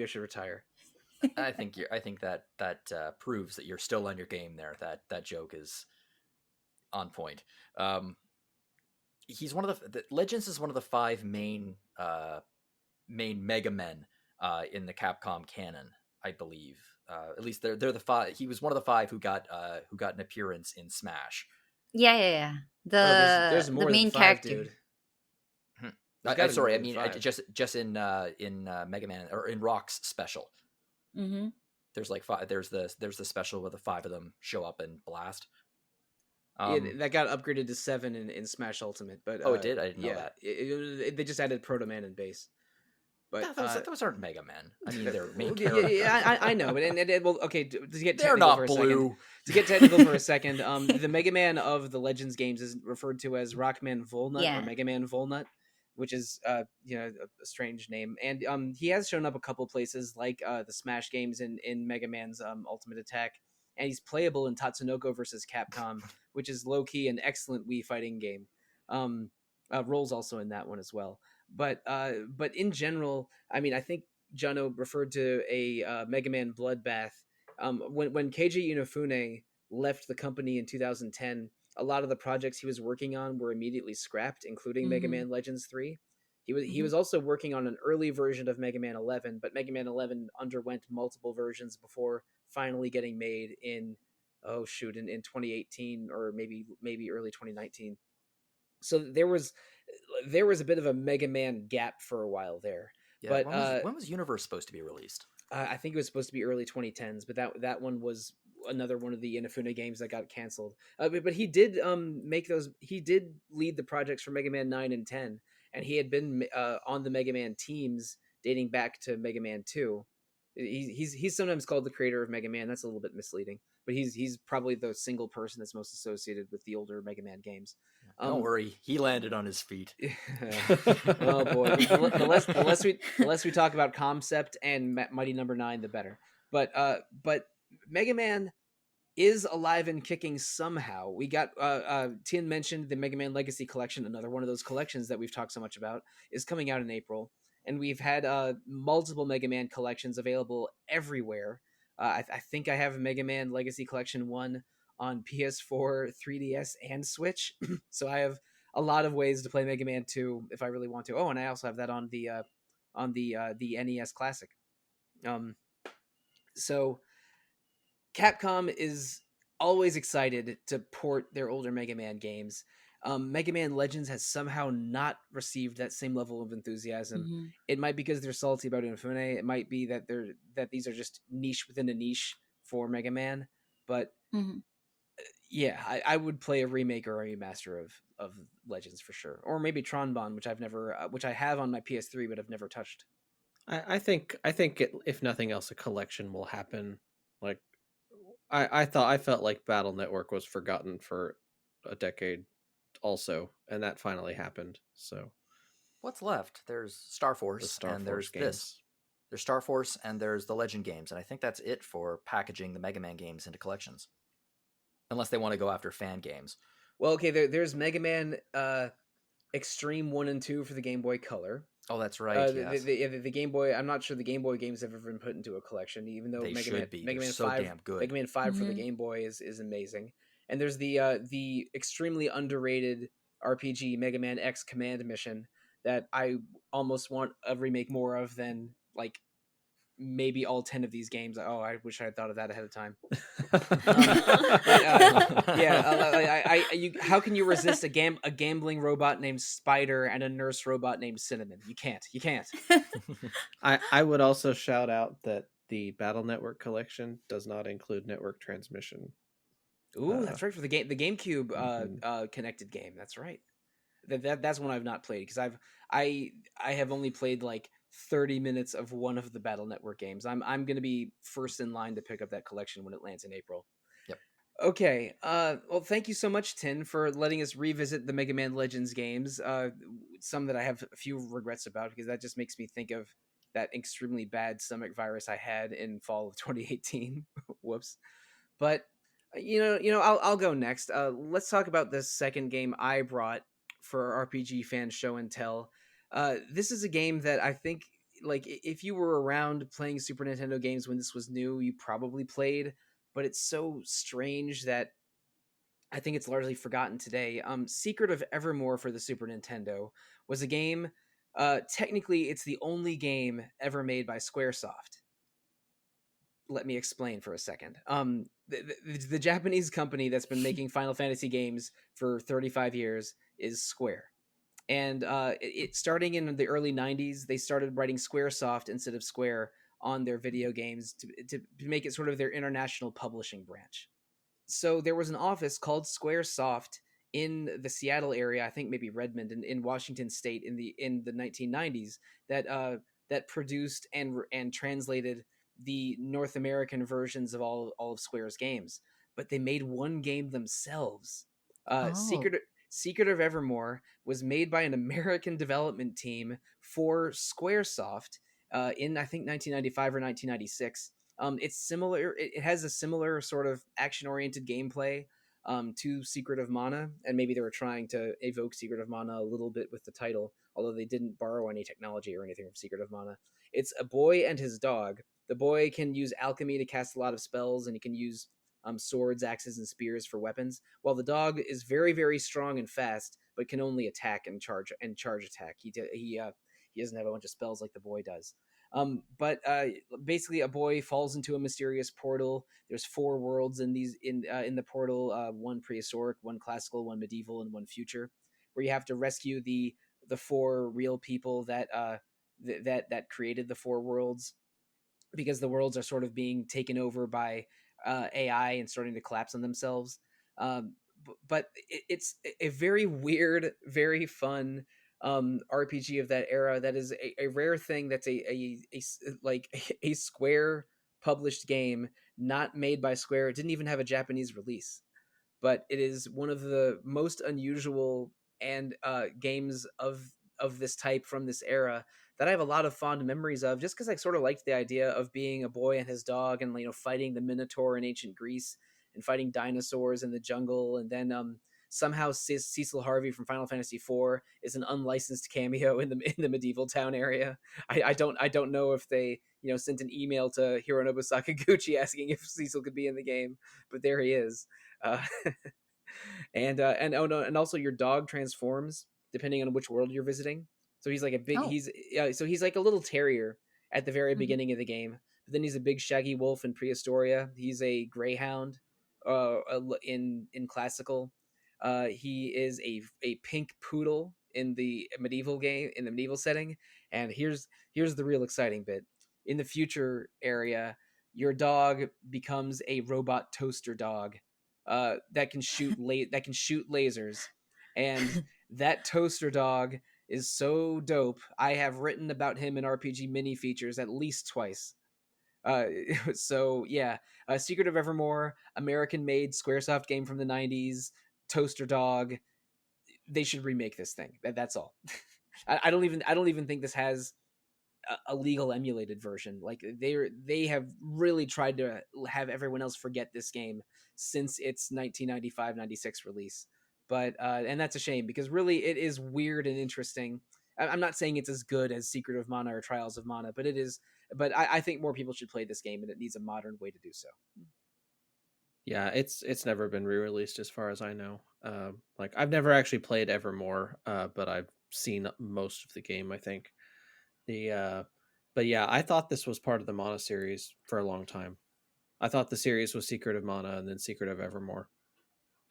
Speaker 1: I should retire.
Speaker 3: I think that proves that you're still on your game there. That joke is on point. He's one of the Legends is one of the 5 main Mega Men in the Capcom canon, I believe. At least they're the 5. He was one of the 5 who got an appearance in Smash.
Speaker 5: Yeah.
Speaker 1: There's
Speaker 5: The
Speaker 1: more than
Speaker 5: main
Speaker 1: 5,
Speaker 5: character.
Speaker 1: dude. There's gotta be
Speaker 3: Sorry,
Speaker 1: more
Speaker 3: I
Speaker 1: than
Speaker 3: mean
Speaker 1: 5.
Speaker 3: just in Mega Man or in Rock's special.
Speaker 5: Mm-hmm.
Speaker 3: There's like 5. There's the special where the 5 of them show up and blast.
Speaker 1: Yeah, that got upgraded to 7 in Smash Ultimate, but
Speaker 3: it did. I didn't know
Speaker 1: yeah,
Speaker 3: that.
Speaker 1: they just added Proto Man and Base. But
Speaker 3: those aren't Mega Men. I mean, they're main
Speaker 1: yeah,
Speaker 3: characters.
Speaker 1: I know, but well, okay. To get
Speaker 3: They're
Speaker 1: technical
Speaker 3: not
Speaker 1: for a
Speaker 3: blue.
Speaker 1: second, to get technical for a second, the Mega Man of the Legends games is referred to as Rockman Volnut or Mega Man Volnut, which is a strange name. And he has shown up a couple places like the Smash games in Mega Man's Ultimate Attack, and he's playable in Tatsunoko versus Capcom, which is low key an excellent Wii fighting game. Roll's also in that one as well. But in general, I mean, I think Jono referred to a Mega Man Bloodbath. When Keiji Inafune left the company in 2010, a lot of the projects he was working on were immediately scrapped, including Mega Man Legends 3. He was also working on an early version of Mega Man 11, but Mega Man 11 underwent multiple versions before finally getting made in 2018 or maybe early 2019. So there was a bit of a Mega Man gap for a while there.
Speaker 3: Yeah,
Speaker 1: but
Speaker 3: when was Universe supposed to be released?
Speaker 1: I think it was supposed to be early 2010s, but that one was another one of the Inafune games that got canceled. But he did make those. He did lead the projects for Mega Man 9 and 10, and he had been on the Mega Man teams dating back to Mega Man 2. He's sometimes called the creator of Mega Man. That's a little bit misleading, but he's probably the single person that's most associated with the older Mega Man games.
Speaker 3: Don't worry, he landed on his feet.
Speaker 1: Oh boy, the less we talk about concept and Mighty Number 9, the better. But Mega Man is alive and kicking somehow. We got Tien mentioned the Mega Man Legacy Collection, another one of those collections that we've talked so much about, is coming out in April. And we've had multiple Mega Man collections available everywhere. I think I have Mega Man Legacy Collection 1 on PS4, 3DS, and Switch. So I have a lot of ways to play Mega Man 2 if I really want to. Oh, and I also have that on the NES Classic. So Capcom is always excited to port their older Mega Man games. Mega Man Legends has somehow not received that same level of enthusiasm. It might be because they're salty about Inafune. It might be that these are just niche within a niche for Mega Man. But yeah, I would play a remake or a remaster of Legends for sure, or maybe Tronbon, which I have on my PS3 but I've never touched.
Speaker 2: I think if nothing else, a collection will happen. Like I felt like Battle Network was forgotten for a decade also, and that finally happened. So
Speaker 3: what's left? There's Star Force, and there's
Speaker 2: games.
Speaker 3: This. There's Star Force, and there's the Legend games, and I think that's it for packaging the Mega Man games into collections. Unless they want to go after fan games.
Speaker 1: Well, okay, there's Mega Man Extreme 1 and 2 for the Game Boy Color.
Speaker 3: Oh, that's right.
Speaker 1: Yes. The Game Boy. I'm not sure the Game Boy games have ever been put into a collection, even though
Speaker 3: Mega Man
Speaker 1: so
Speaker 3: 5, damn good.
Speaker 1: Mega Man 5 for the Game Boy is amazing. And there's the extremely underrated RPG Mega Man X Command Mission that I almost want a remake more of than like maybe all 10 of these games. Oh, I wish I had thought of that ahead of time. How can you resist a gambling robot named Spider and a nurse robot named Cinnamon? You can't.
Speaker 2: I would also shout out that the Battle Network collection does not include network transmission.
Speaker 1: Ooh, that's right, for the GameCube connected game. That's right. That's one I've not played because I have only played like 30 minutes of one of the Battle Network games. I'm going to be first in line to pick up that collection when it lands in April.
Speaker 3: Yep.
Speaker 1: Okay. Well, thank you so much, Tin, for letting us revisit the Mega Man Legends games. Some that I have a few regrets about because that just makes me think of that extremely bad stomach virus I had in fall of 2018. Whoops. But I'll go next. Let's talk about the second game I brought for RPG Fan Show and Tell. This is a game that I think, like, if you were around playing Super Nintendo games when this was new, you probably played, but it's so strange that I think it's largely forgotten today. Secret of Evermore for the Super Nintendo was a game. Technically, it's the only game ever made by Squaresoft. Let me explain for a second. The Japanese company that's been making Final Fantasy games for 35 years is Square. And starting in the early 90s, they started writing Squaresoft instead of Square on their video games to make it sort of their international publishing branch. So there was an office called Squaresoft in the Seattle area, I think maybe Redmond in Washington State in the 1990s that produced and translated the North American versions of all of Square's games. But they made one game themselves.
Speaker 5: Oh.
Speaker 1: Secret of Evermore was made by an American development team for Squaresoft in I think 1995 or 1996. It's similar. It has a similar sort of action-oriented gameplay to Secret of Mana, and maybe they were trying to evoke Secret of Mana a little bit with the title, although they didn't borrow any technology or anything from Secret of Mana. It's a boy and his dog. The boy can use alchemy to cast a lot of spells, and he can use swords, axes, and spears for weapons. While the dog is very, very strong and fast, but can only attack and charge attack. He doesn't have a bunch of spells like the boy does. But basically, a boy falls into a mysterious portal. There's 4 worlds in the portal: one prehistoric, one classical, one medieval, and one future. Where you have to rescue the 4 real people that that created the 4 worlds, because the worlds are sort of being taken over by AI and starting to collapse on themselves. But it's a very weird, very fun RPG of that era. That is a rare thing. That's like a Square published game, not made by Square. It didn't even have a Japanese release, but it is one of the most unusual and games of this type from this era that I have a lot of fond memories of, just because I sort of liked the idea of being a boy and his dog, and fighting the Minotaur in ancient Greece and fighting dinosaurs in the jungle, and then somehow Cecil Harvey from Final Fantasy IV is an unlicensed cameo in the medieval town area. I don't know if they sent an email to Hironobu Sakaguchi asking if Cecil could be in the game, but there he is. Uh, and oh no, and also your dog transforms depending on which world you're visiting. So he's like a big
Speaker 5: Oh.
Speaker 1: he's like a little terrier at the very
Speaker 5: Mhm.
Speaker 1: beginning of the game. But then he's a big shaggy wolf in Prehistoria. He's a greyhound in classical. He is a pink poodle in the medieval game, in the medieval setting. And here's the real exciting bit. In the future area, your dog becomes a robot toaster dog that can shoot lasers, and that toaster dog is so dope. I have written about him in RPG mini features at least twice. Uh, so yeah, Secret of Evermore, American-made SquareSoft game from the '90s, toaster dog. They should remake this thing. That's all. I don't even think this has a legal emulated version. Like they have really tried to have everyone else forget this game since its 1995-96 release. But and that's a shame, because really it is weird and interesting. I'm not saying it's as good as Secret of Mana or Trials of Mana, but it is. But I think more people should play this game, and it needs a modern way to do so.
Speaker 2: Yeah, it's never been re-released as far as I know. Like I've never actually played Evermore, but I've seen most of the game, I think. But yeah, I thought this was part of the Mana series for a long time. I thought the series was Secret of Mana and then Secret of Evermore.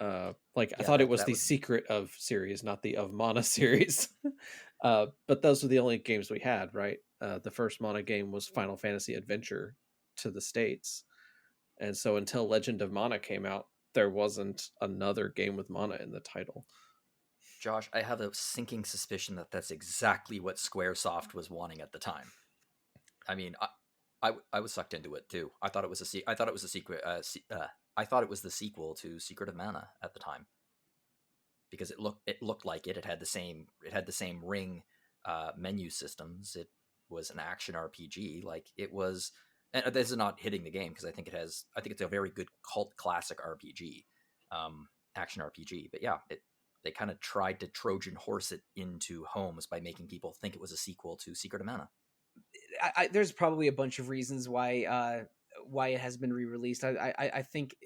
Speaker 2: Like I
Speaker 3: Yeah,
Speaker 2: thought it was
Speaker 3: that
Speaker 2: the
Speaker 3: would
Speaker 2: Secret of series, not the of Mana series. But those were the only games we had, right? The first Mana game was Final Fantasy Adventure to the States. And so until Legend of Mana came out, there wasn't another game with Mana in the title.
Speaker 3: Josh, I have a sinking suspicion that that's exactly what Squaresoft was wanting at the time. I mean, I was sucked into it too. I thought it was I thought it was a secret. I thought it was the sequel to Secret of Mana at the time, because it looked like it had the same ring menu systems. It was an action RPG. Like it was. And this is not hitting the game, because I think it's a very good cult classic RPG, action RPG. But yeah, they kind of tried to Trojan horse it into homes by making people think it was a sequel to Secret of Mana.
Speaker 1: There's probably a bunch of reasons why it has been re-released. I think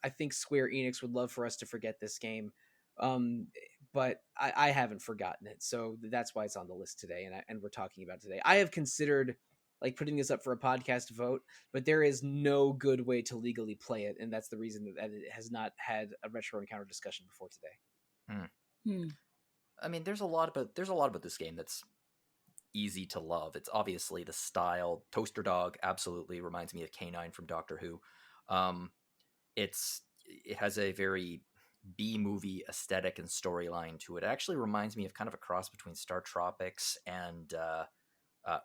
Speaker 1: I think Square Enix would love for us to forget this game, but I haven't forgotten it, so that's why it's on the list today, and we're talking about it today. I have considered like putting this up for a podcast vote, but there is no good way to legally play it, and that's the reason that it has not had a retro encounter discussion before today.
Speaker 3: I mean, there's a lot about this game that's easy to love. It's obviously the style. Toaster Dog absolutely reminds me of K9 from Doctor Who. It has a very B-movie aesthetic and storyline to it. It actually reminds me of kind of a cross between Star Tropics and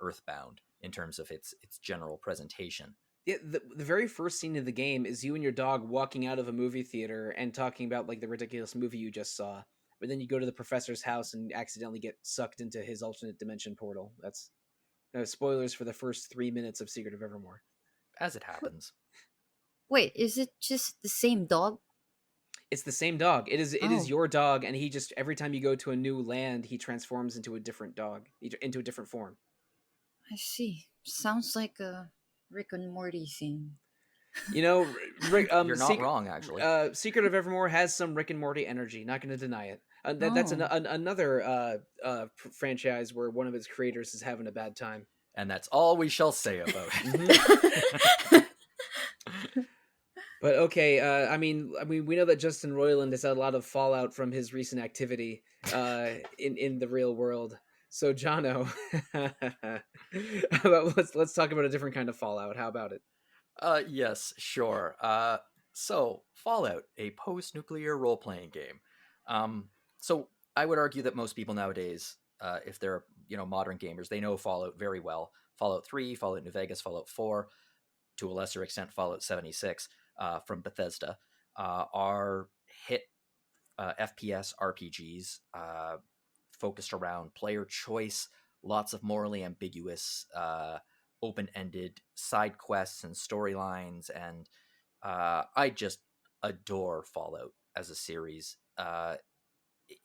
Speaker 3: Earthbound in terms of its general presentation.
Speaker 1: Yeah, the very first scene of the game is you and your dog walking out of a movie theater and talking about like the ridiculous movie you just saw. But then you go to the professor's house and accidentally get sucked into his alternate dimension portal. That's spoilers for the first 3 minutes of Secret of Evermore.
Speaker 3: As it happens.
Speaker 5: Wait, is it just the same dog?
Speaker 1: It's the same dog. It is your dog, and he just every time you go to a new land, he transforms into a different dog, into a different form.
Speaker 5: I see. Sounds like a Rick and Morty scene.
Speaker 1: You know, Rick,
Speaker 3: you're not wrong, actually.
Speaker 1: Secret of Evermore has some Rick and Morty energy. Not going to deny it. That's another franchise where one of its creators is having a bad time,
Speaker 3: and that's all we shall say about it.
Speaker 1: But okay, I mean, we know that Justin Roiland has had a lot of fallout from his recent activity in the real world. So, Jono, let's talk about a different kind of fallout. How about it?
Speaker 3: Yes, sure. So, Fallout, a post-nuclear role-playing game. So, I would argue that most people nowadays, if they're modern gamers, they know Fallout very well. Fallout 3, Fallout New Vegas, Fallout 4, to a lesser extent, Fallout 76 from Bethesda, are hit FPS RPGs focused around player choice, lots of morally ambiguous, open-ended side quests and storylines, and I just adore Fallout as a series.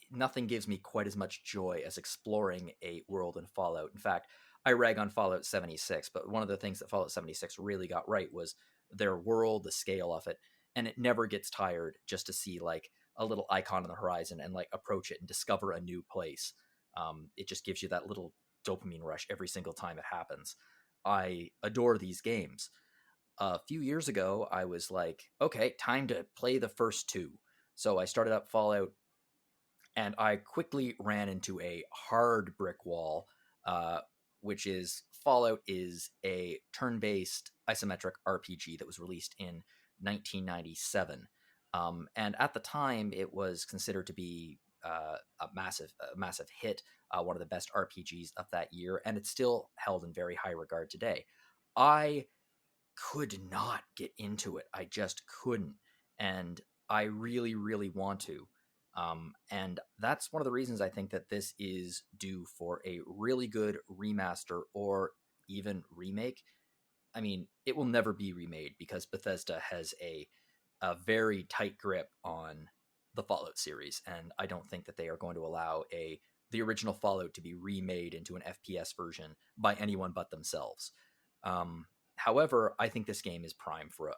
Speaker 3: Nothing gives me quite as much joy as exploring a world in Fallout. In fact, I rag on Fallout 76, but one of the things that Fallout 76 really got right was their world, the scale of it, and it never gets tired just to see like a little icon on the horizon and like approach it and discover a new place. It just gives you that little dopamine rush every single time it happens. I adore these games. A few years ago, I was like, okay, time to play the first two. So I started up Fallout, and I quickly ran into a hard brick wall, which is Fallout is a turn-based isometric RPG that was released in 1997. And at the time, it was considered to be a massive hit, one of the best RPGs of that year, and it's still held in very high regard today. I could not get into it. I just couldn't. And I really, really want to. And that's one of the reasons I think that this is due for a really good remaster or even remake. I mean, it will never be remade because Bethesda has a very tight grip on the Fallout series, and I don't think that they are going to allow the original Fallout to be remade into an FPS version by anyone but themselves. However, I think this game is primed for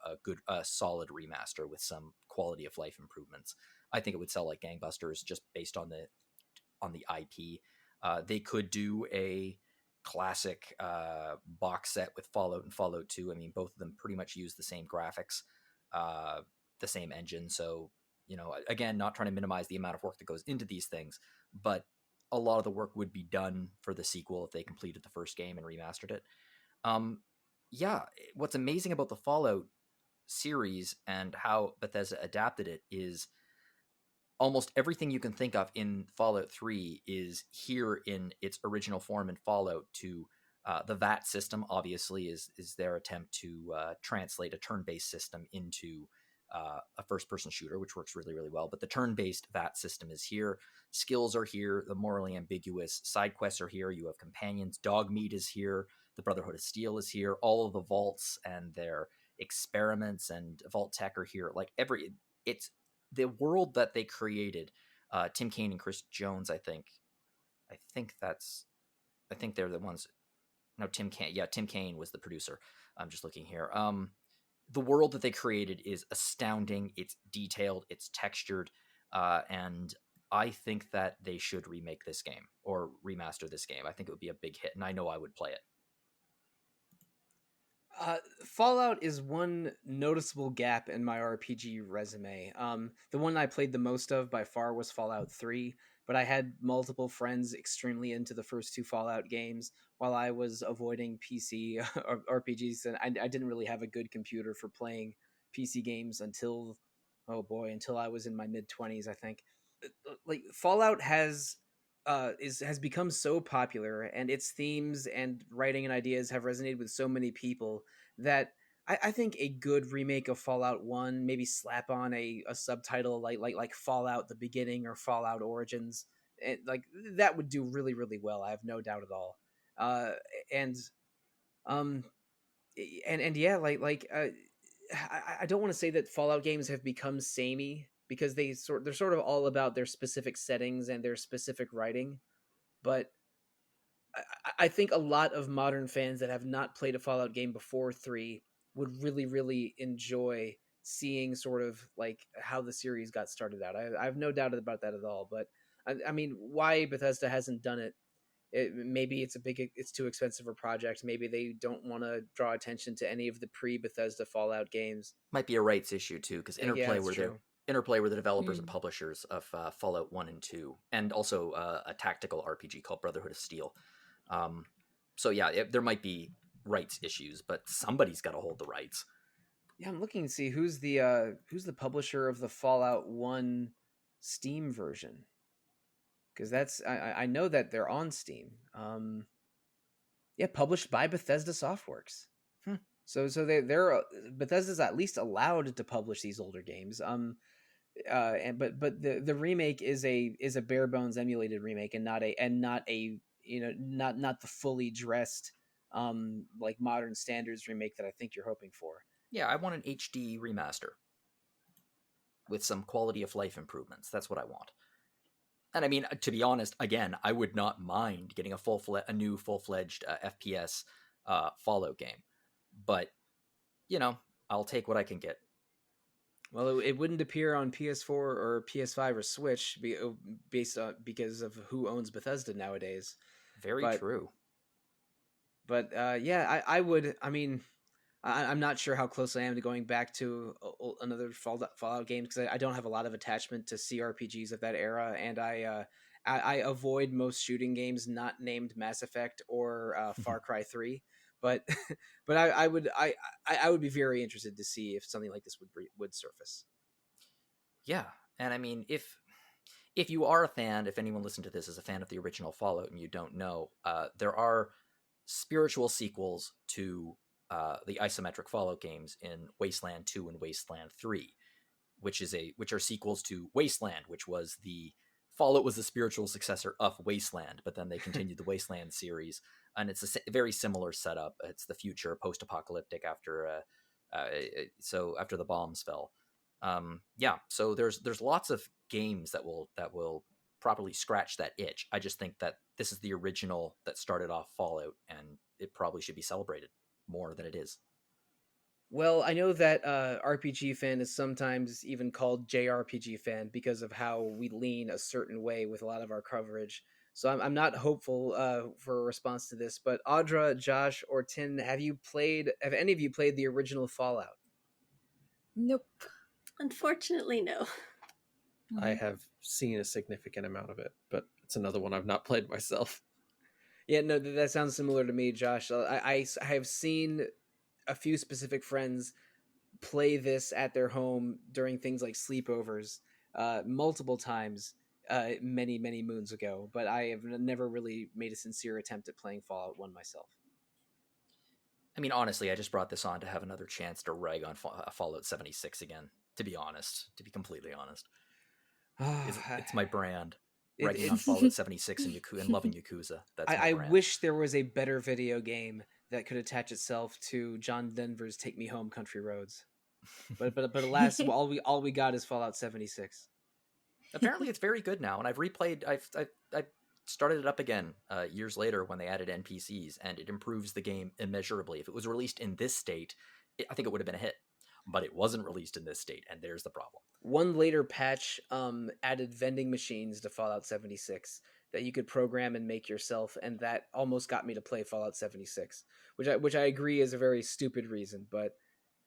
Speaker 3: a solid remaster with some quality of life improvements. I think it would sell like gangbusters just based on the IP. They could do a classic box set with Fallout and Fallout 2. I mean, both of them pretty much use the same graphics, the same engine. So, again, not trying to minimize the amount of work that goes into these things, but a lot of the work would be done for the sequel if they completed the first game and remastered it. Yeah, what's amazing about the Fallout series and how Bethesda adapted it is almost everything you can think of in Fallout 3 is here in its original form in Fallout 2. The VAT system, obviously, is their attempt to translate a turn-based system into a first-person shooter, which works really, really well. But the turn-based VAT system is here. Skills are here. The morally ambiguous side quests are here. You have companions. Dogmeat is here. The Brotherhood of Steel is here. All of the vaults and their experiments and vault tech are here. Like it's the world that they created. Tim Kaine and Chris Jones, I think they're the ones. No, Tim Kaine. Yeah, Tim Kaine was the producer. I'm just looking here. the world that they created is astounding. It's detailed, it's textured, and I think that they should remake this game or remaster this game. I think it would be a big hit, and I know I would play it.
Speaker 1: Fallout is one noticeable gap in my RPG resume. The one I played the most of by far was Fallout 3, but I had multiple friends extremely into the first two Fallout games while I was avoiding PC RPGs, and I didn't really have a good computer for playing PC games until, oh boy, until I was in my mid-20s, I think. Like Fallout has become so popular, and its themes and writing and ideas have resonated with so many people that I think a good remake of Fallout 1, maybe slap on a subtitle like Fallout the Beginning or Fallout Origins, like that would do really, really well. I have no doubt at all. Uh, and um and yeah, I don't want to say that Fallout games have become samey because they're sort of all about their specific settings and their specific writing, but I think a lot of modern fans that have not played a Fallout game before 3 would really, really enjoy seeing sort of like how the series got started out. I have no doubt about that at all. But I mean, why Bethesda hasn't done it? Maybe it's too expensive a project. Maybe they don't want to draw attention to any of the pre-Bethesda Fallout games.
Speaker 3: Might be a rights issue too, because
Speaker 1: Yeah, that's true.
Speaker 3: Interplay were the developers and publishers of Fallout 1 and 2, and also a tactical RPG called Brotherhood of Steel. So yeah, there might be rights issues, but somebody's got to hold the rights.
Speaker 1: Yeah, I'm looking to see who's the publisher of the Fallout 1 Steam version. Because that's I know that they're on Steam. Yeah, published by Bethesda Softworks. So they're Bethesda's at least allowed to publish these older games. But the remake is a bare bones emulated remake and not a not the fully dressed like modern standards remake that I think you're hoping for.
Speaker 3: Yeah, I want an HD remaster with some quality of life improvements. That's what I want. And I mean, to be honest, again, I would not mind getting a new full-fledged FPS Fallout game. But, I'll take what I can get.
Speaker 1: Well, it wouldn't appear on PS4 or PS5 or Switch because of who owns Bethesda nowadays.
Speaker 3: Very true.
Speaker 1: But yeah, I would. I mean, I'm not sure how close I am to going back to another Fallout game because I don't have a lot of attachment to CRPGs of that era, and I avoid most shooting games not named Mass Effect or Far Cry 3. But I would be very interested to see if something like this would surface.
Speaker 3: Yeah, and I mean, if you are a fan, if anyone listening to this is a fan of the original Fallout and you don't know, there are spiritual sequels to the isometric Fallout games in Wasteland 2 and Wasteland 3, which are sequels to Wasteland, which was Fallout was the spiritual successor of Wasteland, but then they continued the Wasteland series, and it's a very similar setup. It's the future, post-apocalyptic after the bombs fell. So there's lots of games that will properly scratch that itch. I just think that this is the original that started off Fallout, and it probably should be celebrated more than it is.
Speaker 1: Well, I know that RPG fan is sometimes even called JRPG fan because of how we lean a certain way with a lot of our coverage. So I'm not hopeful for a response to this. But Audra, Josh, or Tin, have any of you played the original Fallout?
Speaker 5: Nope.
Speaker 4: Unfortunately, no.
Speaker 2: I have seen a significant amount of it, but it's another one I've not played myself.
Speaker 1: Yeah, no, that sounds similar to me, Josh. I have seen a few specific friends play this at their home during things like sleepovers multiple times many, many moons ago, but I have never really made a sincere attempt at playing Fallout 1 myself.
Speaker 3: I mean, honestly, I just brought this on to have another chance to rag on Fallout 76 again, to be completely honest. It's my brand. Ragging on Fallout 76 and loving Yakuza. That's
Speaker 1: I wish there was a better video game that could attach itself to John Denver's "Take Me Home, Country Roads," but alas, all we got is Fallout 76.
Speaker 3: Apparently, it's very good now, and I've replayed. I started it up again years later when they added NPCs, and it improves the game immeasurably. If it was released in this state, I think it would have been a hit. but it wasn't released in this state, and there's the problem.
Speaker 1: One later patch added vending machines to Fallout 76 that you could program and make yourself, and that almost got me to play Fallout 76, which I agree is a very stupid reason, but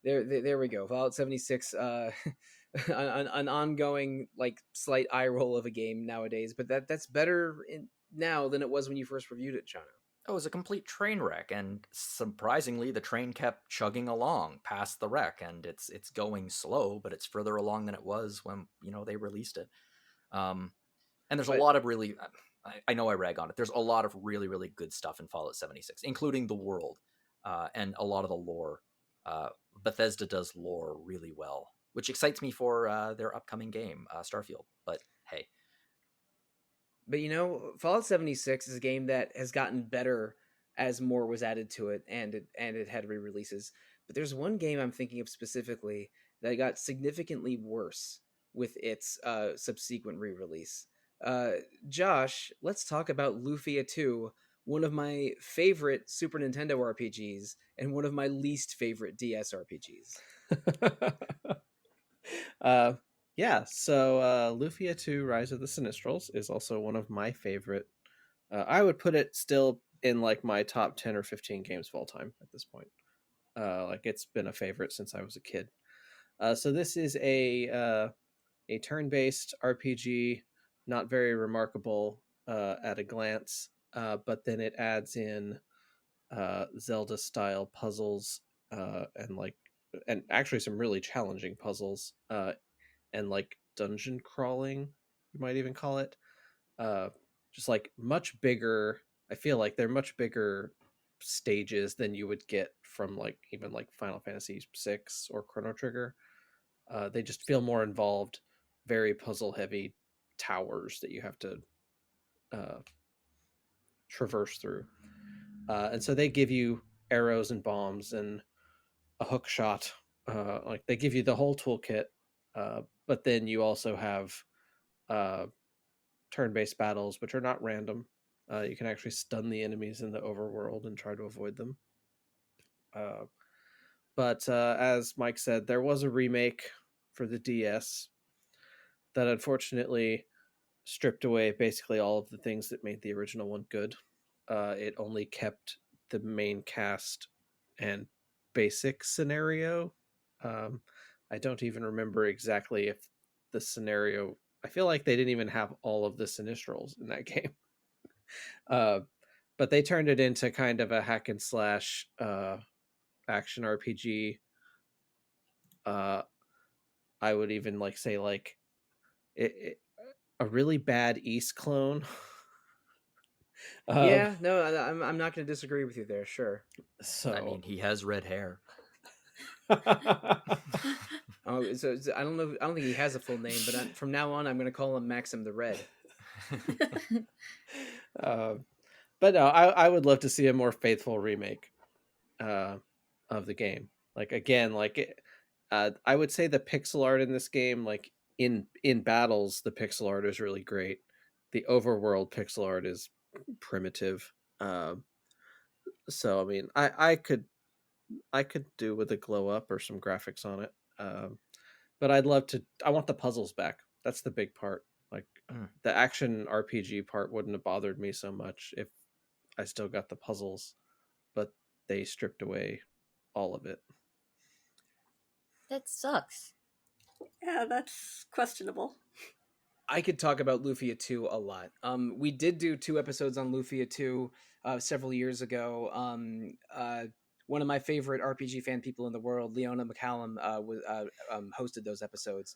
Speaker 1: there we go. Fallout 76, an ongoing like slight eye roll of a game nowadays, but that's better now than it was when you first reviewed it, Jono.
Speaker 3: Oh, it was a complete train wreck, and surprisingly, the train kept chugging along past the wreck, and it's going slow, but it's further along than it was when they released it. And there's a lot of really, I know I rag on it. There's a lot of really, really good stuff in Fallout 76, including the world and a lot of the lore. Bethesda does lore really well, which excites me for their upcoming game, Starfield. But hey.
Speaker 1: But Fallout 76 is a game that has gotten better as more was added to it, and it had re-releases. But there's one game I'm thinking of specifically that got significantly worse with its subsequent re-release. Josh, let's talk about Lufia 2, one of my favorite Super Nintendo RPGs and one of my least favorite DS RPGs.
Speaker 2: Yeah, so Lufia 2 Rise of the Sinistrals is also one of my favorite. I would put it still in like my top 10 or 15 games of all time at this point. Like it's been a favorite since I was a kid. So this is a turn-based RPG, not very remarkable at a glance, but then it adds in Zelda-style puzzles and actually some really challenging puzzles. And like dungeon crawling, you might even call it. Just like much bigger. I feel like they're much bigger stages than you would get from like even like Final Fantasy 6 or Chrono Trigger. They just feel more involved, very puzzle heavy towers that you have to traverse through. And so they give you arrows and bombs and a hook shot. Like they give you the whole toolkit. But then you also have turn-based battles, which are not random. You can actually stun the enemies in the overworld and try to avoid them. But as Mike said, there was a remake for the DS that unfortunately stripped away basically all of the things that made the original one good. It only kept the main cast and basic scenario. I don't even remember exactly if the scenario. I feel like they didn't even have all of the Sinistrals in that game. But they turned it into kind of a hack and slash action RPG. I would even like say like a really bad East clone.
Speaker 1: Yeah, no, I'm not going to disagree with you there. Sure.
Speaker 2: So
Speaker 3: I mean, he has red hair.
Speaker 1: Oh, so I don't know. I don't think he has a full name, but from now on, I'm going to call him Maxim the Red.
Speaker 2: But no, I would love to see a more faithful remake of the game. Like again, like I would say the pixel art in this game, like in battles, the pixel art is really great. The overworld pixel art is primitive. So I mean, I could do with a glow up or some graphics on it. But I want the puzzles back. That's the big part. Like the action RPG part wouldn't have bothered me so much if I still got the puzzles, but they stripped away all of it.
Speaker 5: That sucks.
Speaker 4: Yeah, that's questionable.
Speaker 1: I could talk about Lufia 2 a lot. We did do 2 episodes on Lufia 2 several years ago. One of my favorite RPG fan people in the world, Leona McCallum, hosted those episodes.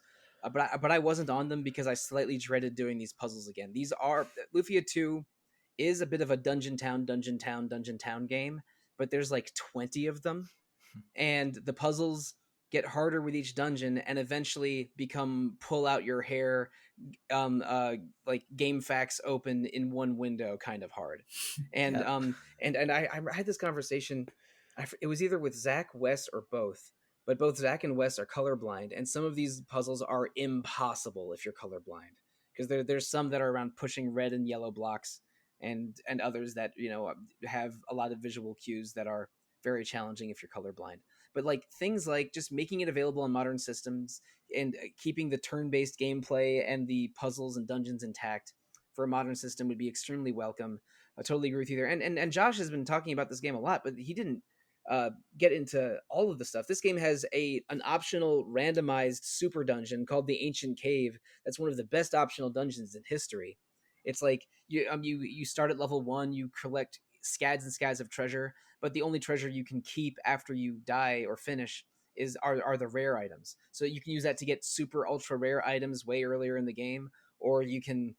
Speaker 1: But I wasn't on them because I slightly dreaded doing these puzzles again. Lufia 2 is a bit of a dungeon town game, but there's like 20 of them, and the puzzles get harder with each dungeon and eventually become pull out your hair, like game facts open in one window kind of hard. And and I had this conversation. It was either with Zach, Wes, or both. But both Zach and Wes are colorblind, and some of these puzzles are impossible if you're colorblind, because there's some that are around pushing red and yellow blocks, and others that have a lot of visual cues that are very challenging if you're colorblind. But like things like just making it available on modern systems and keeping the turn-based gameplay and the puzzles and dungeons intact for a modern system would be extremely welcome. I totally agree with you there. And Josh has been talking about this game a lot, but he didn't get into all of the stuff. This game has an optional randomized super dungeon called the Ancient Cave. That's one of the best optional dungeons in history. It's like you start at level 1, you collect scads and scads of treasure, but the only treasure you can keep after you die or finish are the rare items. So you can use that to get super ultra rare items way earlier in the game, or you can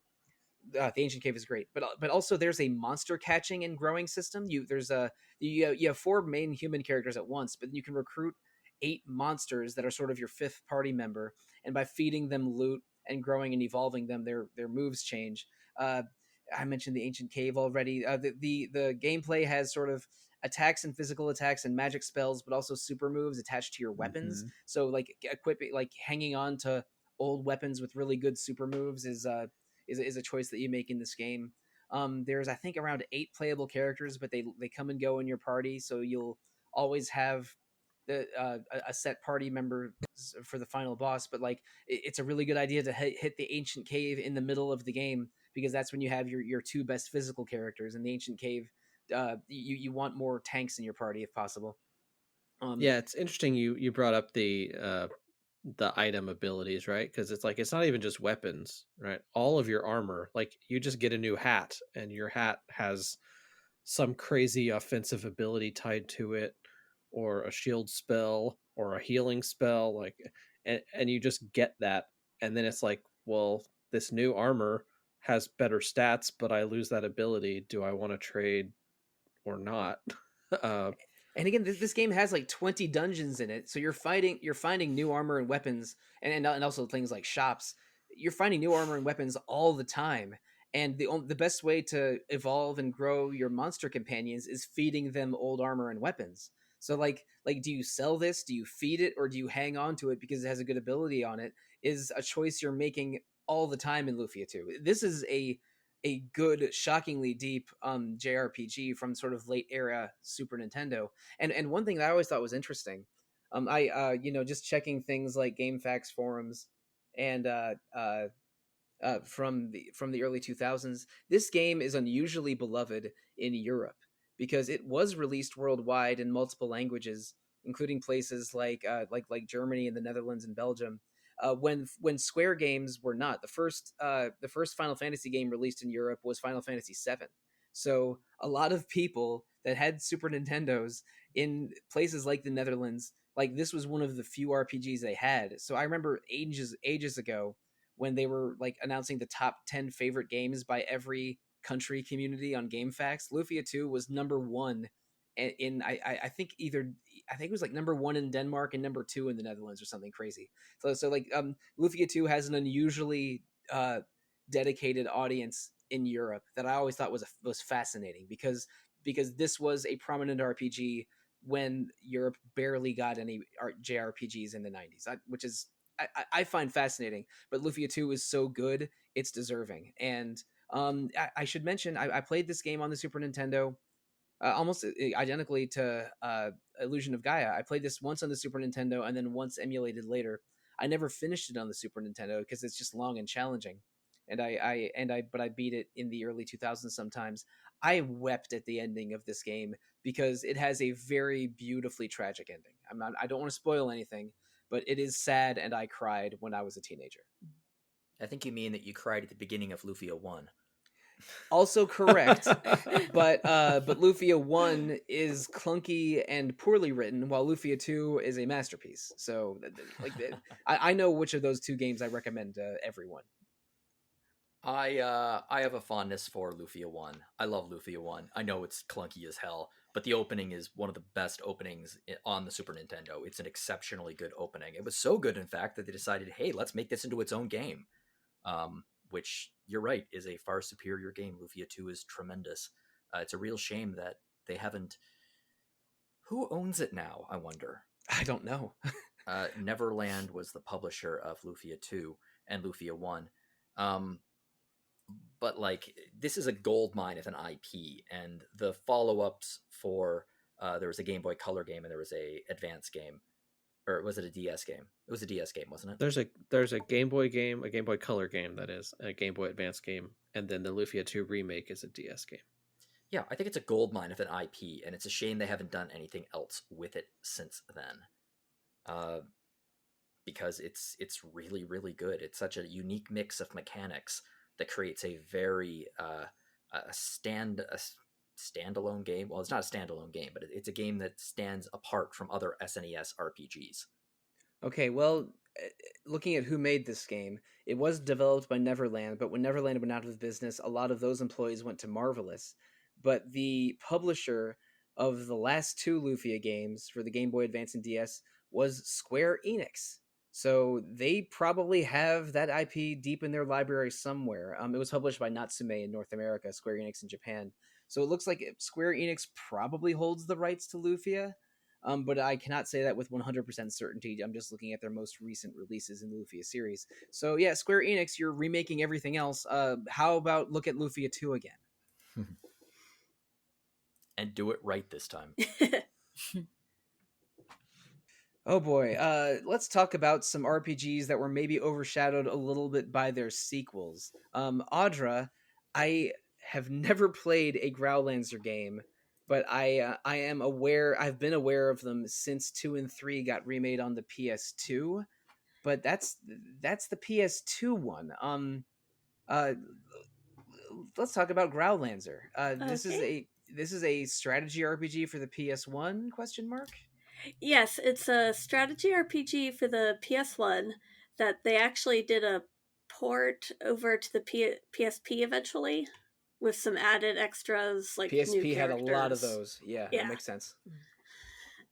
Speaker 1: the Ancient Cave is great, but also there's a monster catching and growing system. You have 4 main human characters at once, but you can recruit 8 monsters that are sort of your 5th party member, and by feeding them loot and growing and evolving them, their moves change. I mentioned the Ancient Cave already. The gameplay has sort of attacks and physical attacks and magic spells, but also super moves attached to your weapons.
Speaker 2: Mm-hmm.
Speaker 1: So like equipping, like hanging on to old weapons with really good super moves is a choice that you make in this game. There's I think around 8 playable characters, but they come and go in your party, so you'll always have a set party member for the final boss. But like it's a really good idea to hit the Ancient Cave in the middle of the game, because that's when you have your 2 best physical characters. In the Ancient Cave, you want more tanks in your party if possible.
Speaker 2: Yeah, it's interesting you brought up the item abilities, right? Because it's like it's not even just weapons, right? All of your armor, like you just get a new hat, and your hat has some crazy offensive ability tied to it, or a shield spell, or a healing spell, like, and you just get that, and then it's like, well, this new armor has better stats, but I lose that ability. Do I want to trade or not? uh,
Speaker 1: And again, this game has like 20 dungeons in it, so you're finding new armor and weapons, and also things like shops. You're finding new armor and weapons all the time, and the best way to evolve and grow your monster companions is feeding them old armor and weapons. So like do you sell this? Do you feed it, or do you hang on to it because it has a good ability on it? Is a choice you're making all the time in Lufia 2. This is a good, shockingly deep JRPG from sort of late era Super Nintendo. And one thing that I always thought was interesting, I just checking things like GameFAQs forums and from the early 2000s, this game is unusually beloved in Europe because it was released worldwide in multiple languages, including places like Germany and the Netherlands and Belgium. When Square games were not, the first Final Fantasy game released in Europe was Final Fantasy VII. So a lot of people that had Super Nintendos in places like the Netherlands, like this was one of the few RPGs they had. So I remember ages ago when they were like announcing the top 10 favorite games by every country community on GameFAQs, Lufia 2 was number 1 in I think it was like number 1 in Denmark and number 2 in the Netherlands or something crazy. So like Lufia 2 has an unusually dedicated audience in Europe that I always thought was fascinating because this was a prominent RPG when Europe barely got any JRPGs in the 90s, which is I find fascinating. But Lufia 2 is so good, it's deserving. And I should mention, I played this game on the Super Nintendo almost identically to Illusion of Gaia. I played this once on the Super Nintendo and then once emulated later. I never finished it on the Super Nintendo because it's just long and challenging. And but I beat it in the early 2000s sometimes. I wept at the ending of this game because it has a very beautifully tragic ending. I don't want to spoil anything, but it is sad, and I cried when I was a teenager.
Speaker 3: I think you mean that you cried at the beginning of Lufia 1.
Speaker 1: Also correct, but Lufia 1 is clunky and poorly written, while Lufia 2 is a masterpiece. So, like, I know which of those 2 games I recommend to everyone.
Speaker 3: I have a fondness for Lufia 1. I love Lufia 1. I know it's clunky as hell, but the opening is one of the best openings on the Super Nintendo. It's an exceptionally good opening. It was so good, in fact, that they decided, hey, let's make this into its own game. Which, you're right, is a far superior game. Lufia 2 is tremendous. It's a real shame that they haven't... Who owns it now, I wonder?
Speaker 1: I don't know.
Speaker 3: Neverland was the publisher of Lufia 2 and Lufia 1. But like, this is a gold mine of an IP, and the follow-ups for There was a Game Boy Color game and there was a Advance game, or was it a DS game? It was a DS game, wasn't it?
Speaker 2: There's a Game Boy game, a Game Boy Color game that is a Game Boy Advance game, and then the Lufia 2 remake is a DS game.
Speaker 3: Yeah, I think it's a goldmine of an IP, and it's a shame they haven't done anything else with it since then. Because it's really, really good. It's such a unique mix of mechanics that creates a very standalone game. Well, it's not a standalone game, but it's a game that stands apart from other SNES RPGs.
Speaker 1: Okay, well, looking at who made this game, it was developed by Neverland, but when Neverland went out of business, a lot of those employees went to Marvelous. But the publisher of the last two Lufia games for the Game Boy Advance and DS was Square Enix. So they probably have that IP deep in their library somewhere. It was published by Natsume in North America, Square Enix in Japan. So it looks like Square Enix probably holds the rights to Lufia. But I cannot say that with 100% certainty. I'm just looking at their most recent releases in the Lufia series. So yeah, Square Enix, you're remaking everything else. How about look at Lufia 2 again?
Speaker 3: And do it right this time.
Speaker 1: Oh boy, let's talk about some RPGs that were maybe overshadowed a little bit by their sequels. Audra, I have never played a Growlancer game, but I am aware. I've been aware of them since 2 and 3 got remade on the PS2, but that's the PS2 one. Let's talk about Growlancer. This is a strategy RPG for the PS1? Question mark.
Speaker 4: Yes, it's a strategy RPG for the PS1 that they actually did a port over to the PSP eventually with some added extras like
Speaker 1: PSP
Speaker 4: new
Speaker 1: had a lot of
Speaker 4: characters.
Speaker 1: those. Yeah, that makes sense.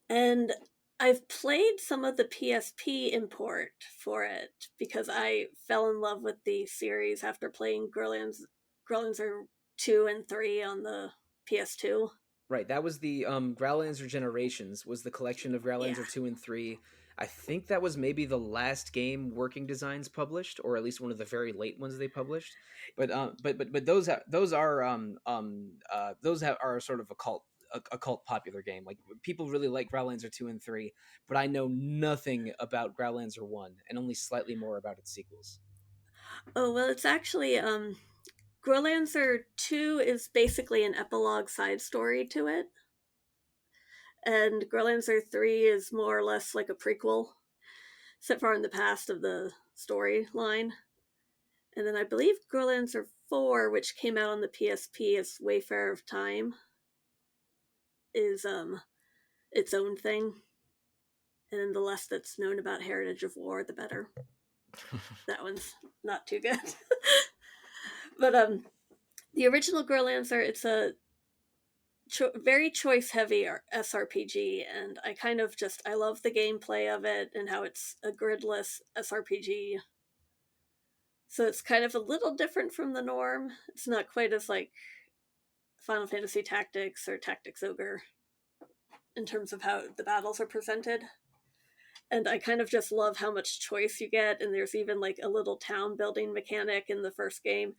Speaker 4: And I've played some of the PSP import for it because I fell in love with the series after playing Growlancer 2 and 3 on the PS2.
Speaker 1: Right, that was the Growlancer Generations was the collection of Growlancer 2 and 3. I think that was maybe the last game Working Designs published, or at least one of the very late ones they published. But those are sort of a cult popular game. Like people really like Growlancer 2 and 3, but I know nothing about Growlancer 1 and only slightly more about its sequels.
Speaker 4: Oh, well, it's actually Growlancer 2 is basically an epilogue side story to it. And Growlancer 3 is more or less like a prequel, set far in the past of the storyline. And then I believe Growlancer 4, which came out on the PSP as Wayfarer of Time, is its own thing. And then the less that's known about Heritage of War, the better. That one's not too good. But the original Growlancer, it's a very choice heavy SRPG, and I kind of I love the gameplay of it and how it's a gridless SRPG. So it's kind of a little different from the norm. It's not quite as like Final Fantasy Tactics or Tactics Ogre in terms of how the battles are presented. And I kind of just love how much choice you get, and there's even like a little town building mechanic in the first game.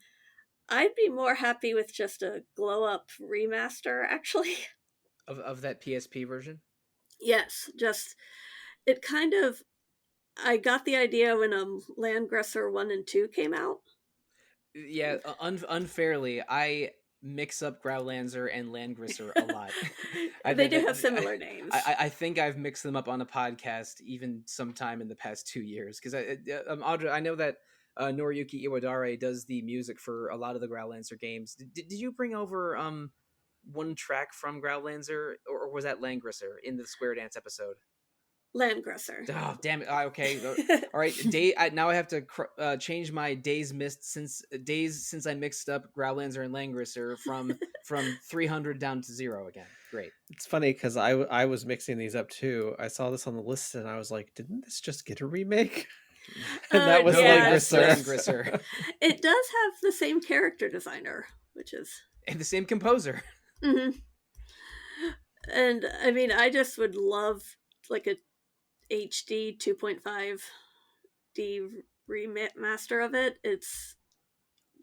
Speaker 4: I'd be more happy with just a glow-up remaster, actually.
Speaker 1: Of that PSP version?
Speaker 4: Yes, it kind of... I got the idea when Landgrisser 1 and 2 came out.
Speaker 1: Yeah, unfairly, I mix up Growlancer and Landgrisser a lot.
Speaker 4: They do have similar names.
Speaker 1: I think I've mixed them up on a podcast even sometime in the past 2 years. Because, Audra, I know that Noriyuki Iwadare does the music for a lot of the Growlancer games. Did you bring over one track from Growlancer, or was that Landgrisser in the Square Dance episode?
Speaker 4: Landgrisser.
Speaker 1: Oh, damn it. Okay. All right. Now I have to change my days missed since I mixed up Growlancer and Langrisser from 300 down to 0 again. Great.
Speaker 2: It's funny because I was mixing these up too. I saw this on the list and I was like, didn't this just get a remake? And that was
Speaker 1: Langrisser.
Speaker 4: It does have the same character designer, which is...
Speaker 1: And the same composer.
Speaker 4: Mm-hmm. And I mean, I just would love like a HD 2.5D remaster of it. It's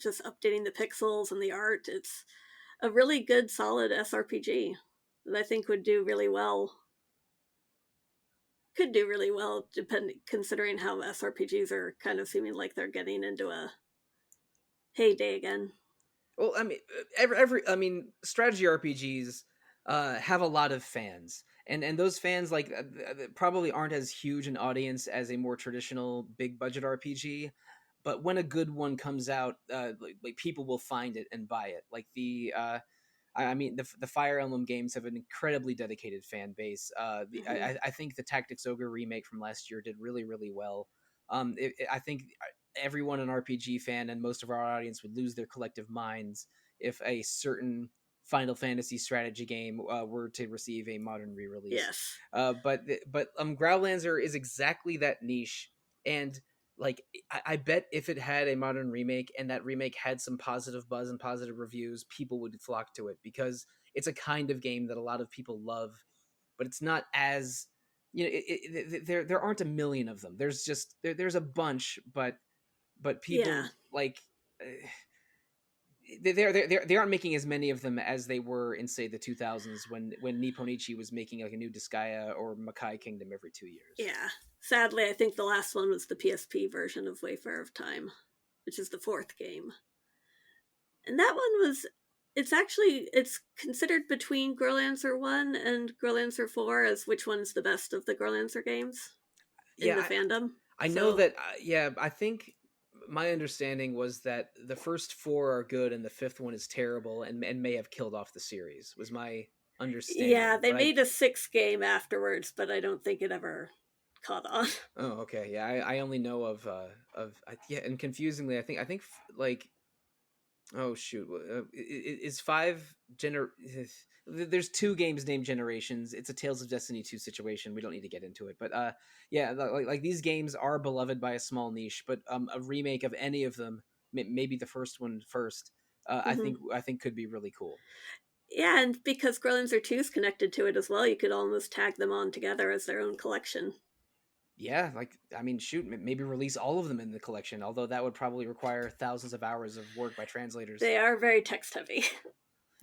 Speaker 4: just updating the pixels and the art. It's a really good, solid SRPG. that I think would do really well. Could do really well, considering how SRPGs are kind of seeming like they're getting into a heyday again.
Speaker 1: Well, I mean, I mean, strategy RPGs have a lot of fans, and those fans probably aren't as huge an audience as a more traditional big budget RPG. But when a good one comes out, like people will find it and buy it. Like I mean, the Fire Emblem games have an incredibly dedicated fan base. I think the Tactics Ogre remake from last year did really, really well. I think everyone an RPG fan and most of our audience would lose their collective minds if a certain Final Fantasy strategy game were to receive a modern re-release.
Speaker 4: Yes.
Speaker 1: But Growlancer is exactly that niche, and like I bet if it had a modern remake and that remake had some positive buzz and positive reviews, people would flock to it because it's a kind of game that a lot of people love, but it's not as there aren't a million of them. There's just there's a bunch, but people like they aren't making as many of them as they were in say the 2000s when Nipponichi was making like a new Disgaea or Makai Kingdom every 2 years.
Speaker 4: Yeah. Sadly, I think the last one was the PSP version of Wayfarer of Time, which is the 4th game. And that one was it's considered between Growlancer 1 and Growlancer 4 as which one's the best of the Growlancer games in the fandom.
Speaker 1: I know that I think my understanding was that the first 4 are good and the 5th one is terrible and may have killed off the series, was my understanding.
Speaker 4: Yeah, they made a 6th game afterwards, but I don't think it ever caught on.
Speaker 1: Oh, okay. Yeah, I only know of and confusingly, I think like, oh shoot, is 5 there's 2 games named Generations. It's a Tales of Destiny 2 situation. We don't need to get into it, but yeah, like these games are beloved by a small niche, but a remake of any of them, maybe the first one first, I think could be really cool.
Speaker 4: Yeah, and because Growlancer 2 is connected to it as well, you could almost tag them on together as their own collection.
Speaker 1: Yeah, like, I mean, shoot, maybe release all of them in the collection, although that would probably require thousands of hours of work by translators.
Speaker 4: They are very text heavy.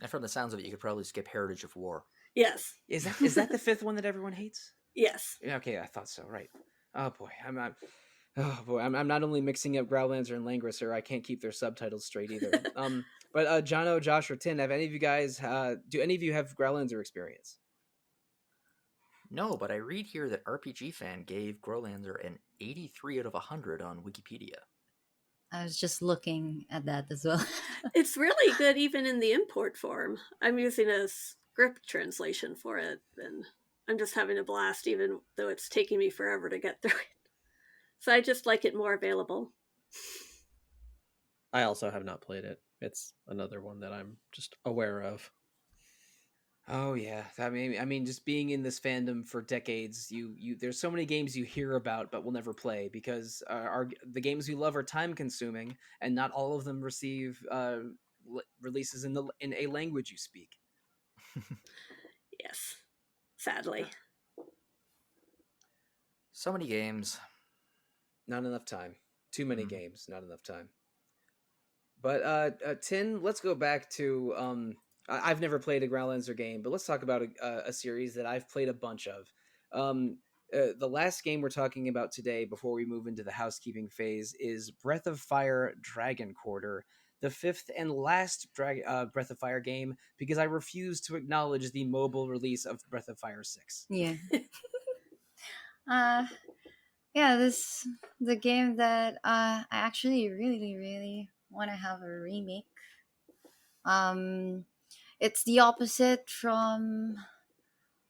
Speaker 3: And from the sounds of it, you could probably skip Heritage of War.
Speaker 4: Yes.
Speaker 1: Is that the 5th one that everyone hates?
Speaker 4: Yes.
Speaker 1: Yeah, okay, I thought so, right. Oh boy, I'm not only mixing up Growlancer and Langrisser, I can't keep their subtitles straight either. But Jono, Josh, or Tin, have any of you guys do any of you have Growlancer experience?
Speaker 3: No, but I read here that RPG Fan gave Growlancer an 83 out of 100 on Wikipedia.
Speaker 5: I was just looking at that as well.
Speaker 4: It's really good even in the import form. I'm using a script translation for it, and I'm just having a blast even though it's taking me forever to get through it. So I just like it more available.
Speaker 2: I also have not played it. It's another one that I'm just aware of.
Speaker 1: Oh yeah, I mean, just being in this fandom for decades, you there's so many games you hear about but will never play because the games we love are time consuming, and not all of them receive releases in a language you speak.
Speaker 4: Yes, sadly.
Speaker 3: So many games,
Speaker 1: not enough time. Too many games, not enough time. But Tin, let's go back to I've never played a Growlancer game, but let's talk about a series that I've played a bunch of. The last game we're talking about today, before we move into the housekeeping phase, is Breath of Fire Dragon Quarter, the 5th and last Breath of Fire game, because I refuse to acknowledge the mobile release of Breath of Fire 6.
Speaker 5: Yeah. Yeah, this the game that I actually really, really want to have a remake. It's the opposite from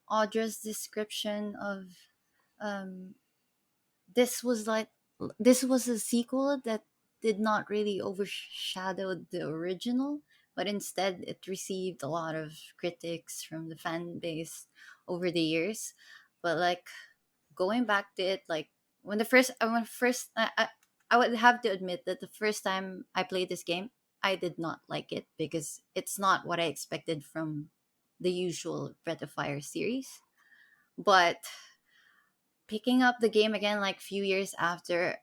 Speaker 5: Audra's description of this was a sequel that did not really overshadow the original, but instead it received a lot of critics from the fan base over the years. But like going back to it, like I would have to admit that the first time I played this game, I did not like it because it's not what I expected from the usual Breath of Fire series. But picking up the game again, like few years after,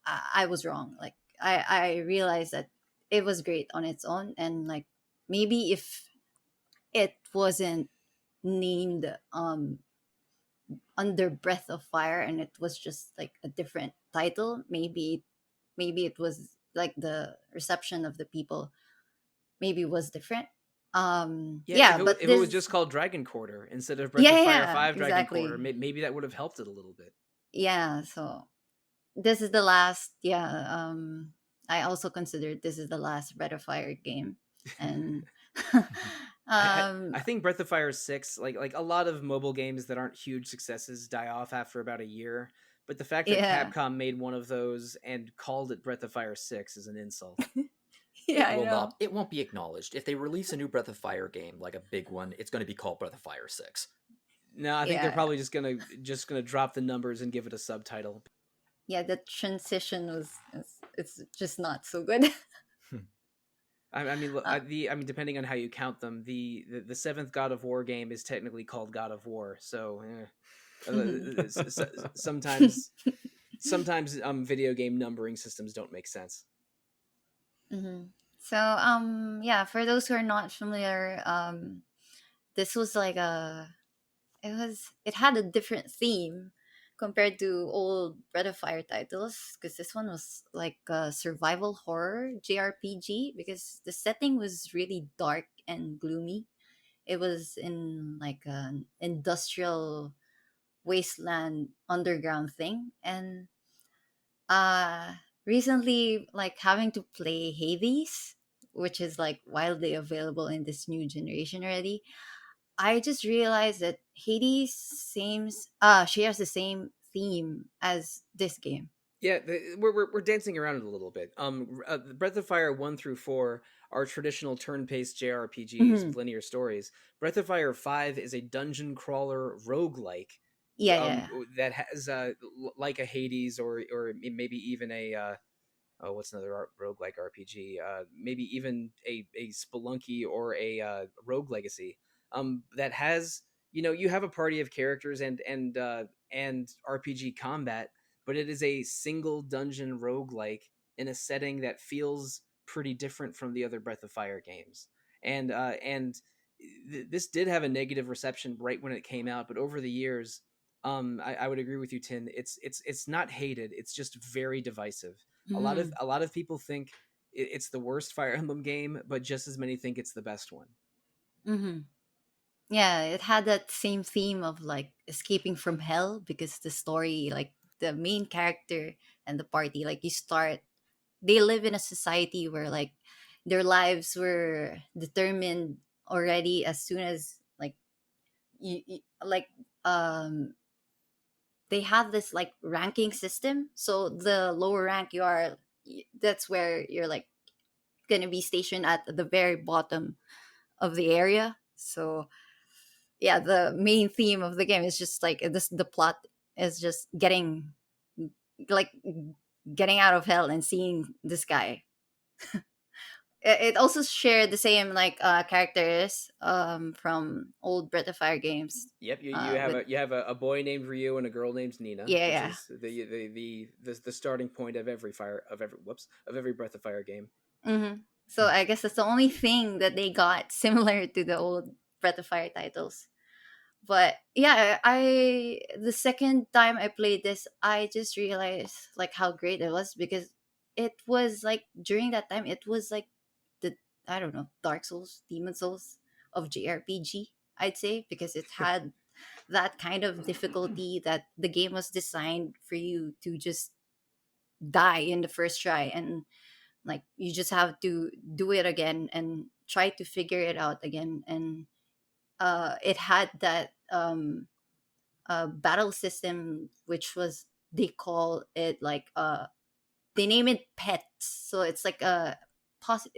Speaker 5: I was wrong. Like I realized that it was great on its own, and like maybe if it wasn't named Under Breath of Fire, and it was just like a different title. Maybe it was like the reception of the people maybe was different.
Speaker 1: Yeah,
Speaker 5: Yeah, but
Speaker 1: if it was
Speaker 5: this,
Speaker 1: just called Dragon Quarter instead of Breath
Speaker 5: yeah,
Speaker 1: of Fire
Speaker 5: yeah,
Speaker 1: 5 Dragon Quarter,
Speaker 5: exactly.
Speaker 1: maybe that would have helped it a little bit.
Speaker 5: Yeah, so this is the last, yeah, I also considered this is the last Breath of Fire game. And
Speaker 1: I
Speaker 5: um
Speaker 1: think Breath of Fire 6, like a lot of mobile games that aren't huge successes, die off after about a year. But the fact that
Speaker 5: yeah.
Speaker 1: Capcom made one of those and called it Breath of Fire 6 is an insult.
Speaker 5: Yeah,
Speaker 3: It
Speaker 5: I
Speaker 3: will
Speaker 5: know.
Speaker 3: not. It won't be acknowledged. If they release a new Breath of Fire game, like a big one, it's going to be called Breath of Fire 6.
Speaker 1: No, I think they're
Speaker 5: Yeah,
Speaker 1: probably just gonna drop the numbers and give it a subtitle.
Speaker 5: yeah, the transition it's just not so good.
Speaker 1: I mean,
Speaker 5: uh,
Speaker 1: depending on how you count them, the seventh God of War game is technically called God of War. So sometimes video game numbering systems don't make sense.
Speaker 5: mhm. So yeah, for those who are not familiar, this was like a it had a different theme compared to old Breath of Fire titles, because this one was like a survival horror JRPG, because the setting was really dark and gloomy. It was in like an industrial wasteland underground thing. And uh recently, like, having to play Hades, which is like widely available in this new generation already, I just realized that Hades seems shares the same theme as this game.
Speaker 1: Yeah, we're dancing around it a little bit. Breath of Fire 1 through 4 are traditional turn-based JRPGs
Speaker 5: Hmm.
Speaker 1: with linear stories. Breath of Fire 5 is a dungeon crawler roguelike,
Speaker 5: Yeah, yeah.
Speaker 1: that has like a Hades, or maybe even a oh, what's another roguelike RPG? Maybe even a Spelunky or a Rogue Legacy. That has, you have a party of characters and RPG combat, but it is a single dungeon roguelike in a setting that feels pretty different from the other Breath of Fire games. And this did have a negative reception right when it came out, but over the years, I would agree with you, Tin. It's not hated. It's just very divisive.
Speaker 5: Hmm.
Speaker 1: A lot of people think it's the worst Fire Emblem game, but just as many think it's the best one.
Speaker 5: Hmm. Yeah, it had that same theme of like escaping from hell, because the story, like the main character and the party, like you start, they live in a society where like their lives were determined already as soon as like like um they have this like ranking system. So the lower rank you are, that's where you're like gonna be stationed at the very bottom of the area. So yeah, the main theme of the game is just like this, the plot is just like getting out of hell and seeing this guy. It also shared the same like characters from old Breath of Fire games.
Speaker 1: Yep, you have
Speaker 5: With
Speaker 1: a boy named Ryu and a girl named Nina,
Speaker 5: yeah,
Speaker 1: which
Speaker 5: yeah.
Speaker 1: is the starting point of every Breath of Fire game.
Speaker 5: Hmm. So I guess that's the only thing that they got similar to the old Breath of Fire titles. But yeah, I the second time I played this, I just realized like how great it was, because it was like during that time it was like the, I don't know, Dark Souls, Demon Souls of JRPG, I'd say, because it had that kind of difficulty that the game was designed for you to just die in the first try, and like you just have to do it again and try to figure it out again. And it had that battle system, which was, they call it like they name it pets. So it's like a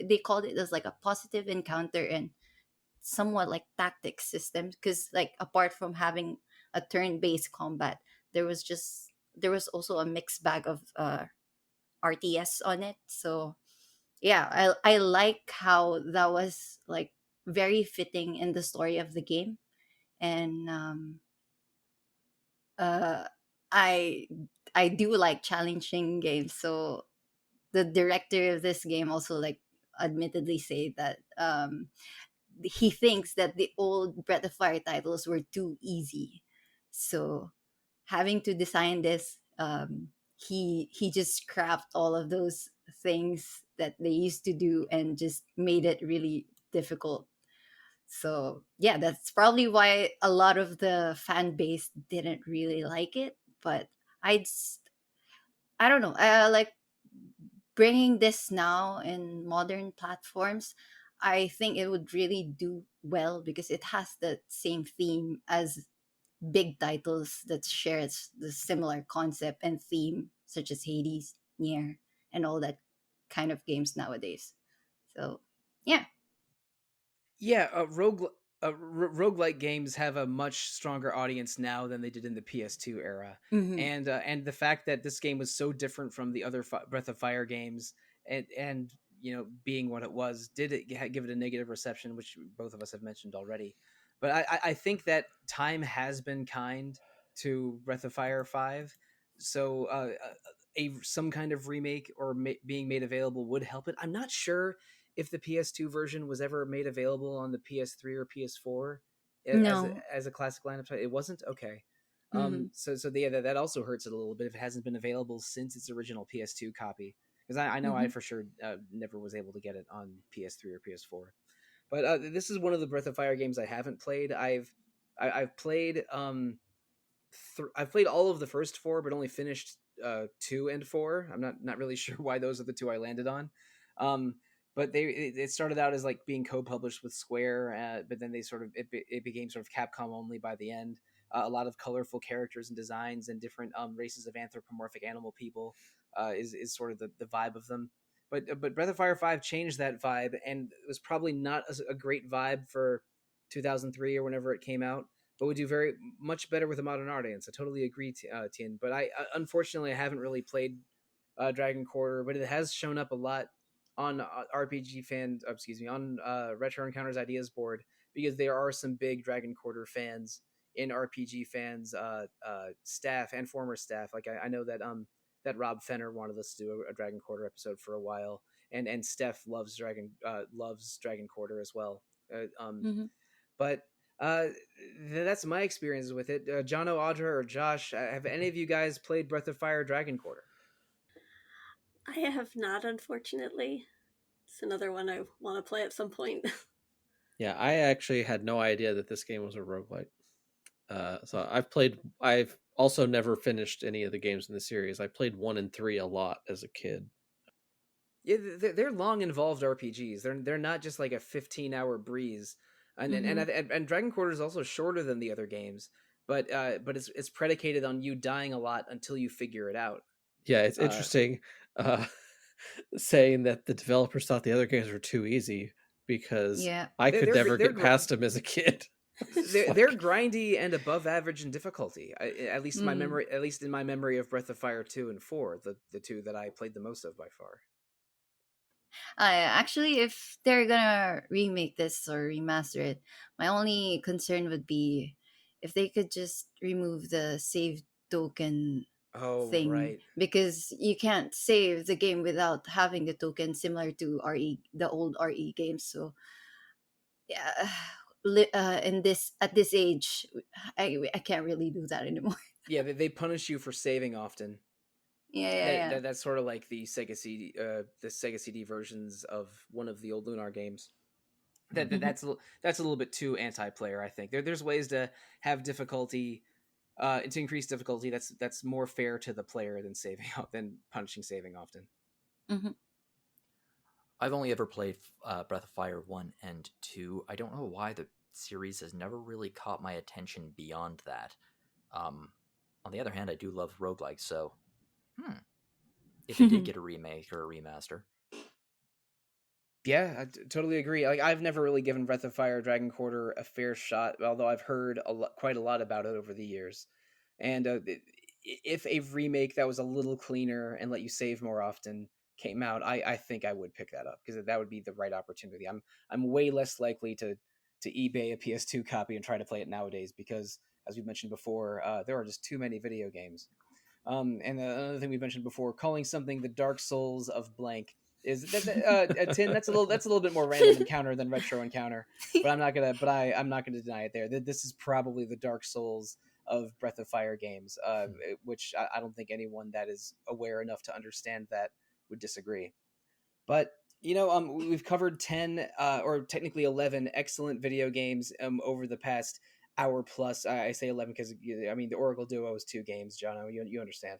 Speaker 5: they called it as like a positive encounter and somewhat like tactics system, because like apart from having a turn-based combat, there was also a mixed bag of RTS on it. So yeah, I like how that was like very fitting in the story of the game. And uh I I do like challenging games. So the director of this game also like admittedly say that he thinks that the old Breath of Fire titles were too easy. So having to design this, he just scrapped all of those things that they used to do and just made it really difficult. So yeah, that's probably why a lot of the fan base didn't really like it. But I don't know. I like bringing this now in modern platforms. I think it would really do well because it has the same theme as big titles that shares the similar concept and theme, such as Hades, Nier, and all that kind of games nowadays. So yeah.
Speaker 1: Yeah, roguelike games have a much stronger audience now than they did in the PS2 era.
Speaker 5: Hmm.
Speaker 1: And the fact that this game was so different from the other Breath of Fire games, and being what it was, did it give it a negative reception, which both of us have mentioned already. But I think that time has been kind to Breath of Fire 5, so a some kind of remake or being made available would help it. I'm not sure if the PS2 version was ever made available on the PS3 or PS4
Speaker 5: No.
Speaker 1: as a classic lineup. It wasn't. Okay.
Speaker 5: Hmm.
Speaker 1: So yeah, that also hurts it a little bit if it hasn't been available since its original PS2 copy. Because I know I
Speaker 5: Hmm.
Speaker 1: for sure never was able to get it on PS3 or PS4. But this is one of the Breath of Fire games I haven't played. I've played I've played all of the first four, but only finished 2 and 4. I'm not really sure why those are the two I landed on. Um, but it started out as like being co-published with Square, but then they sort of it became sort of Capcom only by the end. A lot of colorful characters and designs and different races of anthropomorphic animal people is sort of the vibe of them. But Breath of Fire 5 changed that vibe, and it was probably not a great vibe for 2003 or whenever it came out, but would do very much better with a modern audience. I totally agree, Tien. But I unfortunately I haven't really played Dragon Quarter, but it has shown up a lot on RPG fan, excuse me, on Retro Encounters Ideas board, because there are some big Dragon Quarter fans in RPG fans staff and former staff. Like I know that that Rob Fenner wanted us to do a Dragon Quarter episode for a while, and Steph loves Dragon Quarter as well.
Speaker 5: Hmm.
Speaker 1: But that's my experiences with it. Jono, Audra, or Josh, have any of you guys played Breath of Fire Dragon Quarter?
Speaker 4: I have not, unfortunately. It's another one I want to play at some point.
Speaker 2: Yeah, I actually had no idea that this game was a roguelike. So I've also never finished any of the games in the series. I played 1 and 3 a lot as a kid.
Speaker 1: Yeah, they're long involved RPGs. They're not just like a 15-hour breeze.
Speaker 5: Hmm.
Speaker 1: And Dragon Quarter is also shorter than the other games, but it's predicated on you dying a lot until you figure it out.
Speaker 2: Yeah, it's
Speaker 1: Uh,
Speaker 2: interesting uh, saying that the developers thought the other games were too easy because
Speaker 5: Yeah.
Speaker 2: I could never
Speaker 1: they're
Speaker 2: get past them as a kid. It's
Speaker 1: they're
Speaker 2: like,
Speaker 1: grindy and above average in difficulty.
Speaker 5: Mm.
Speaker 1: At least in my memory of Breath of Fire 2 and 4, the two that I played the most of by far.
Speaker 5: Actually, if they're gonna remake this or remaster it, my only concern would be if they could just remove the save token
Speaker 1: Oh,
Speaker 5: thing,
Speaker 1: right.
Speaker 5: because you can't save the game without having the token, similar to the old RE games. So yeah, in this at this age, I can't really do that anymore.
Speaker 1: Yeah, they punish you for saving often.
Speaker 5: Yeah, yeah, yeah.
Speaker 1: That's sort of like the Sega CD versions of one of the old Lunar games.
Speaker 5: Mhm.
Speaker 1: That's a little bit too anti-player. I think there's ways to have difficulty, to increase difficulty. That's more fair to the player than saving than punishing saving often.
Speaker 5: Mhm.
Speaker 3: I've only ever played Breath of Fire 1 and 2. I don't know why the series has never really caught my attention beyond that. Um, on the other hand, I do love roguelikes, so if it did get a remake or a remaster.
Speaker 1: Yeah, totally agree. Like I've never really given Breath of Fire Dragon Quarter a fair shot, although I've heard quite a lot about it over the years. And if a remake that was a little cleaner and let you save more often came out, I think I would pick that up, because that would be the right opportunity. I'm way less likely to eBay a PS2 copy and try to play it nowadays, because as we mentioned before, there are just too many video games. And another thing we mentioned before, calling something the Dark Souls of blank is that a 10. That's a little bit more random encounter than retro encounter, but I'm not gonna deny it there. This is probably the Dark Souls of Breath of Fire games, which I don't think anyone that is aware enough to understand that would disagree. But we've covered 10 or technically 11 excellent video games over the past hour plus. I say 11 because I mean the Oracle Duo is 2 games, Jono. You understand.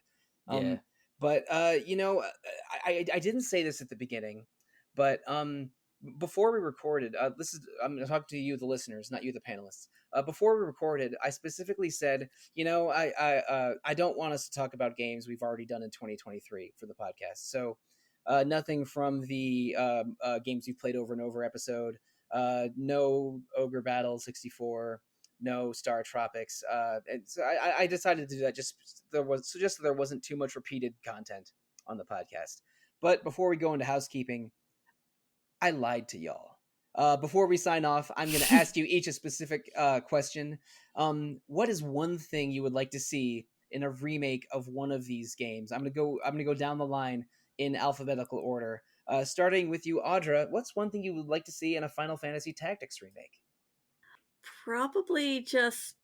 Speaker 3: Yeah.
Speaker 1: But I didn't say this at the beginning, but before we recorded, I'm going to talk to you, the listeners, not you, the panelists. Before we recorded, I specifically said, I don't want us to talk about games we've already done in 2023 for the podcast. So nothing from the games you've played over and over episode. No Ogre Battle 64. No Star Tropics. And so I decided to do that just there wasn't too much repeated content on the podcast. But before we go into housekeeping, I lied to y'all. Before we sign off, I'm going to ask you each a specific question. What is one thing you would like to see in a remake of one of these games? I'm gonna go down the line in alphabetical order. Starting with you, Audra. What's one thing you would like to see in a Final Fantasy Tactics remake?
Speaker 4: Probably just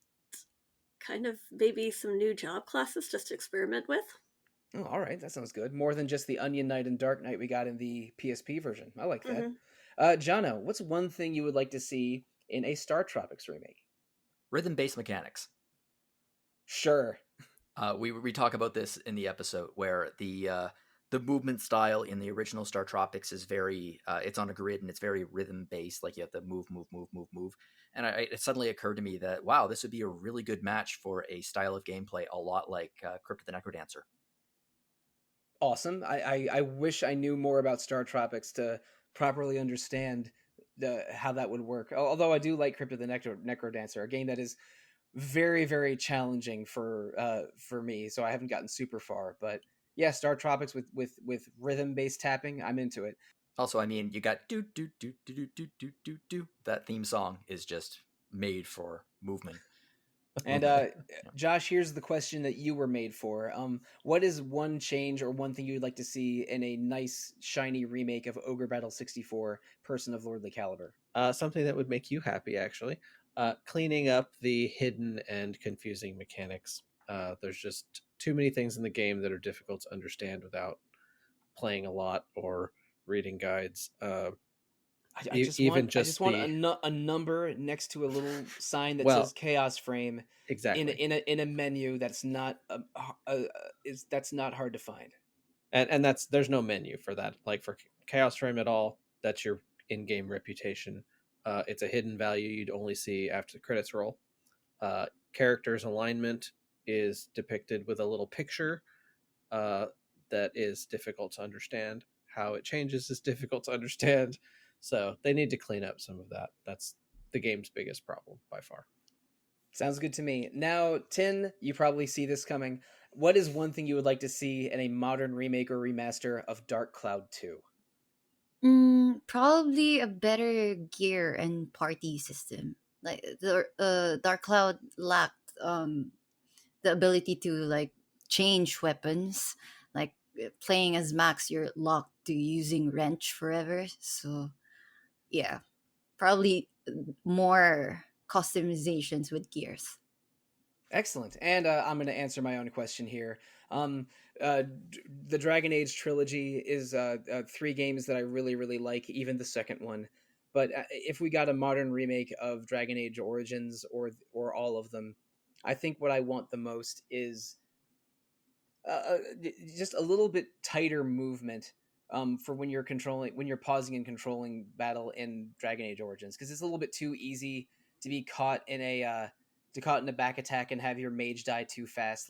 Speaker 4: kind of maybe some new job classes just to experiment with.
Speaker 1: Oh, all right, that sounds good. More than just the Onion Knight and Dark Knight we got in the PSP version. I like that. Jono, what's one thing you would like to see in a Star Tropics remake?
Speaker 3: Rhythm-based mechanics.
Speaker 1: Sure.
Speaker 3: We talk about this in the episode where the movement style in the original Star Tropics is very it's on a grid and it's very rhythm based, like you have to move. And it suddenly occurred to me that wow, this would be a really good match for a style of gameplay a lot like Crypt of the Necrodancer.
Speaker 1: Awesome. I wish I knew more about Star Tropics to properly understand how that would work. Although I do like Crypt of the Necrodancer, a game that is very, very challenging for me, so I haven't gotten super far. But yeah, Star Tropics with rhythm based tapping, I'm into it.
Speaker 3: Also, I mean, you got do do do do do do do do do. That theme song is just made for movement.
Speaker 1: And Josh, here's the question that you were made for. What is one change or one thing you'd like to see in a nice, shiny remake of Ogre Battle 64, Person of Lordly Caliber?
Speaker 2: Something that would make you happy, actually. Cleaning up the hidden and confusing mechanics. There's just too many things in the game that are difficult to understand without playing a lot or reading guides.
Speaker 1: I just want a number next to a little sign that says Chaos Frame.
Speaker 2: Exactly.
Speaker 1: In a menu that's not that's not hard to find.
Speaker 2: And there's no menu for that. Like for Chaos Frame at all, that's your in-game reputation. It's a hidden value you'd only see after the credits roll. Characters' alignment is depicted with a little picture that is difficult to understand. How it changes is difficult to understand. So they need to clean up some of that. That's the game's biggest problem by far.
Speaker 1: Sounds good to me. Now, Tin, you probably see this coming. What is one thing you would like to see in a modern remake or remaster of Dark Cloud 2?
Speaker 5: Probably a better gear and party system. Like the Dark Cloud lacked the ability to like change weapons. Like playing as Max, you're locked to using wrench forever. So yeah, probably more customizations with gears.
Speaker 1: Excellent. And I'm going to answer my own question here. The Dragon Age trilogy is 3 games that I really, really like, even the second one. But if we got a modern remake of Dragon Age Origins or all of them, I think what I want the most is just a little bit tighter movement for when you're pausing and controlling battle in Dragon Age Origins, because it's a little bit too easy to be caught in a back attack and have your mage die too fast.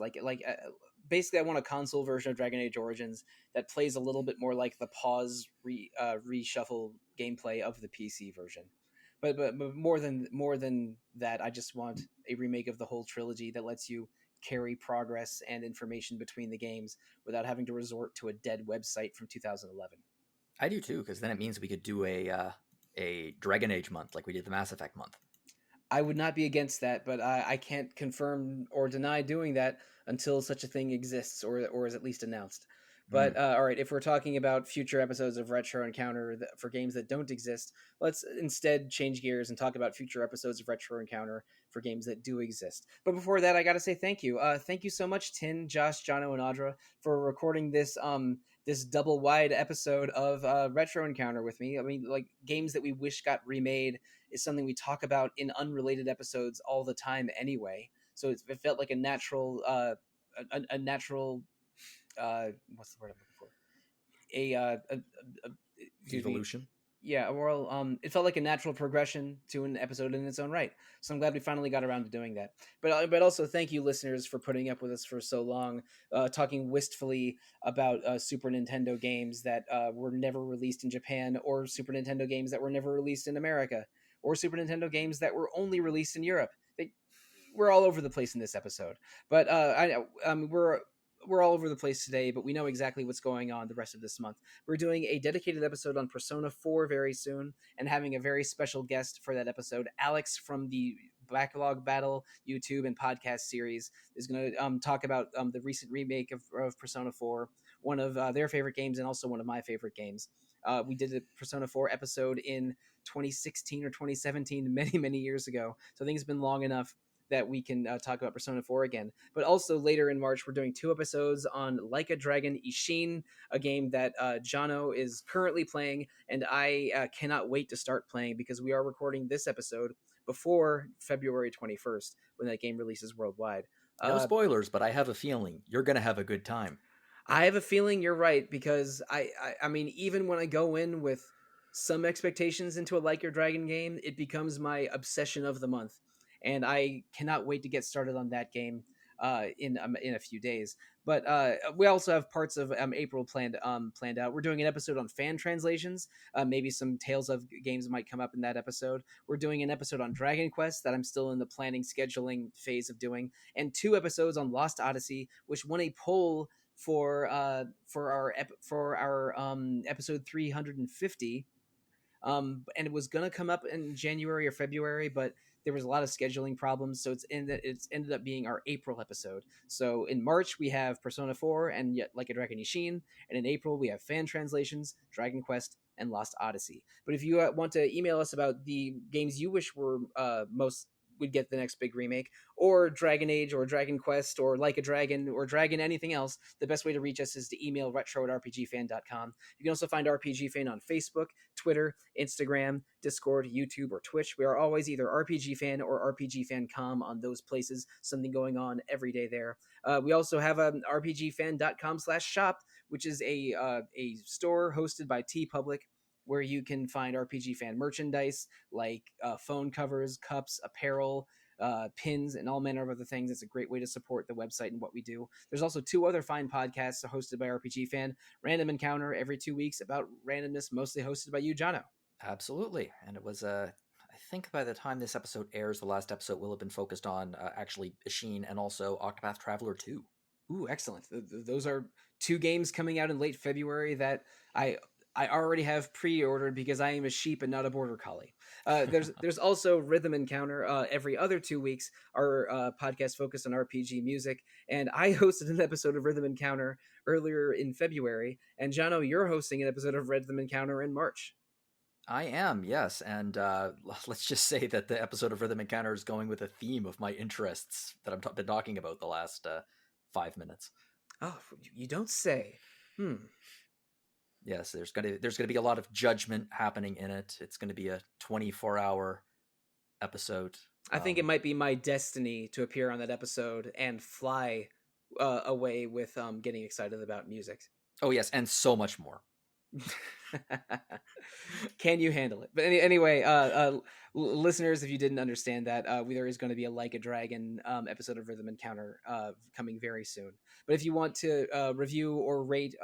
Speaker 1: Basically, I want a console version of Dragon Age Origins that plays a little bit more like the pause reshuffle gameplay of the PC version. But more than that, I just want a remake of the whole trilogy that lets you carry progress and information between the games without having to resort to a dead website from 2011.
Speaker 3: I do too, because then it means we could do a Dragon Age month like we did the Mass Effect month.
Speaker 1: I would not be against that, but I can't confirm or deny doing that until such a thing exists or is at least announced. But all right, if we're talking about future episodes of Retro Encounter for games that don't exist, let's instead change gears and talk about future episodes of Retro Encounter for games that do exist. But before that, I got to say thank you. Thank you so much, Tin, Josh, Jono, and Audra, for recording this double wide episode of Retro Encounter with me. I mean, like, games that we wish got remade is something we talk about in unrelated episodes all the time anyway. So it felt like a natural, a natural, what's the word I'm looking for?
Speaker 3: Evolution.
Speaker 1: Yeah, well, it felt like a natural progression to an episode in its own right. So I'm glad we finally got around to doing that. But also thank you, listeners, for putting up with us for so long, talking wistfully about Super Nintendo games that were never released in Japan, or Super Nintendo games that were never released in America, or Super Nintendo games that were only released in Europe. We're all over the place in this episode, but we're all over the place today, but we know exactly what's going on the rest of this month. We're doing a dedicated episode on Persona 4 very soon, and having a very special guest for that episode. Alex from the Backlog Battle YouTube and podcast series is going to talk about the recent remake of Persona 4, one of their favorite games and also one of my favorite games. We did a Persona 4 episode in 2016 or 2017, many years ago, so I think it's been long enough that we can talk about Persona 4 again. But also later in March, we're doing 2 episodes on Like a Dragon Ishin, a game that Jono is currently playing, and I cannot wait to start playing, because we are recording this episode before February 21st, when that game releases worldwide.
Speaker 3: No spoilers, but I have a feeling you're going to have a good time.
Speaker 1: I have a feeling you're right, because I mean, even when I go in with some expectations into a Like Your Dragon game, it becomes my obsession of the month. And I cannot wait to get started on that game in a few days. But we also have parts of April planned out. We're doing an episode on fan translations. Maybe some Tales of games might come up in that episode. We're doing an episode on Dragon Quest that I'm still in the planning scheduling phase of doing, and 2 episodes on Lost Odyssey, which won a poll for our episode 350. And it was gonna come up in January or February, but there was a lot of scheduling problems, so it's ended up being our April episode. So in March we have Persona 4 and yet Like a Dragon Ishin, and in April we have fan translations, Dragon Quest, and Lost Odyssey. But if you want to email us about the games you wish were most would get the next big remake, or Dragon Age, or Dragon Quest, or Like a Dragon, or Dragon anything else, the best way to reach us is to email retro@rpgfan.com. You can also find RPG Fan on Facebook, Twitter, Instagram, Discord, YouTube, or Twitch. We are always either RPG Fan or RPG Fancom on those places. Something going on every day there. We also have rpgfan.com/shop, which is a store hosted by TeePublic, where you can find RPG Fan merchandise like phone covers, cups, apparel, pins, and all manner of other things. It's a great way to support the website and what we do. There's also 2 other fine podcasts hosted by RPG Fan. Random Encounter every 2 weeks about randomness, mostly hosted by you, Jono.
Speaker 3: Absolutely. And it was I think by the time this episode airs, the last episode will have been focused on actually Ishin and also Octopath Traveler 2.
Speaker 1: Ooh, excellent. Those are 2 games coming out in late February that I already have pre-ordered, because I am a sheep and not a border collie. There's also Rhythm Encounter every other 2 weeks, our podcast focused on RPG music, and I hosted an episode of Rhythm Encounter earlier in February, and Jono, you're hosting an episode of Rhythm Encounter in March.
Speaker 3: I am, yes, and let's just say that the episode of Rhythm Encounter is going with a theme of my interests that I've been talking about the last 5 minutes.
Speaker 1: Oh, you don't say.
Speaker 3: Yes, there's gonna be a lot of judgment happening in it. It's gonna be a 24-hour episode.
Speaker 1: I think it might be my destiny to appear on that episode and fly away with getting excited about music.
Speaker 3: Oh yes, and so much more.
Speaker 1: Can you handle it? But anyway, listeners, if you didn't understand that, there is going to be a Like a Dragon episode of Rhythm Encounter coming very soon. But if you want to review or rate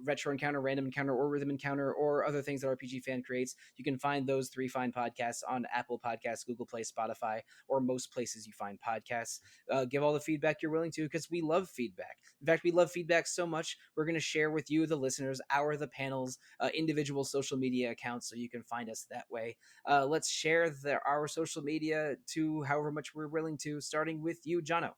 Speaker 1: Retro Encounter, Random Encounter, or Rhythm Encounter, or other things that RPG Fan creates, you can find those 3 fine podcasts on Apple Podcasts, Google Play, Spotify, or most places you find podcasts. Give all the feedback you're willing to, because we love feedback. In fact, we love feedback so much, we're going to share with you, the listeners, the panels, individual social media accounts, so you can find us that way. Let's share our social media to however much we're willing to, starting with you, Jono.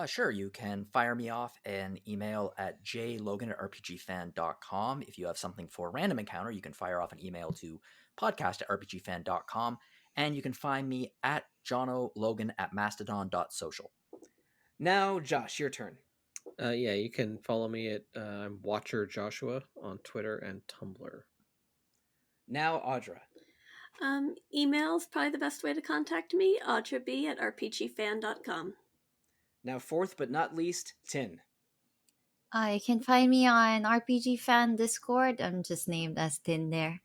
Speaker 3: Sure, you can fire me off an email at jlogan@rpgfan.com. If you have something for Random Encounter, you can fire off an email to podcast@rpgfan.com. And you can find me at johnologan@mastodon.social.
Speaker 1: Now, Josh, your turn.
Speaker 2: Yeah, you can follow me at Watcher Joshua on Twitter and Tumblr.
Speaker 1: Now, Audra.
Speaker 4: Email's probably the best way to contact me, audrab@rpgfan.com.
Speaker 1: Now, fourth but not least, Tin.
Speaker 5: You can find me on RPG Fan Discord. I'm just named as Tin there.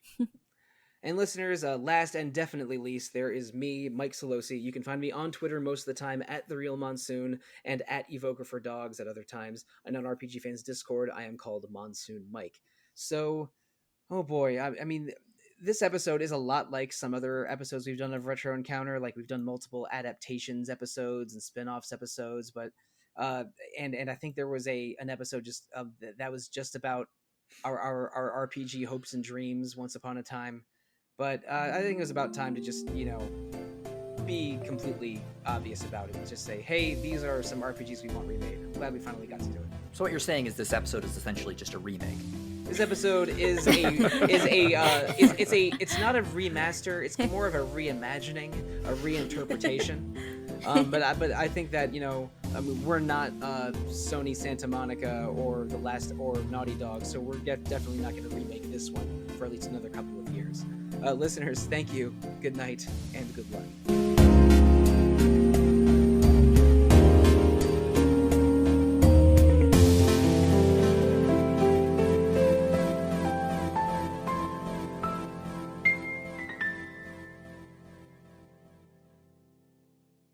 Speaker 1: And listeners, last and definitely least, there is me, Mike Sollosi. You can find me on Twitter most of the time at The Real Monsoon and at Evoker for Dogs at other times. And on RPG Fans Discord, I am called Monsoon Mike. So, oh boy, I mean, this episode is a lot like some other episodes we've done of Retro Encounter. Like, we've done multiple adaptations episodes and spin-offs episodes, but and I think there was an episode just that was just about our RPG hopes and dreams once upon a time. But I think it was about time to just, be completely obvious about it and just say, hey, these are some RPGs we want remade. I'm glad we finally got to do it.
Speaker 3: So what you're saying is this episode is essentially just a remake.
Speaker 1: This episode it's not a remaster. It's more of a reimagining, a reinterpretation. But I think that we're not Sony Santa Monica or Naughty Dog, so we're definitely not going to remake this one for at least another couple of years. Listeners, thank you. Good night and good luck.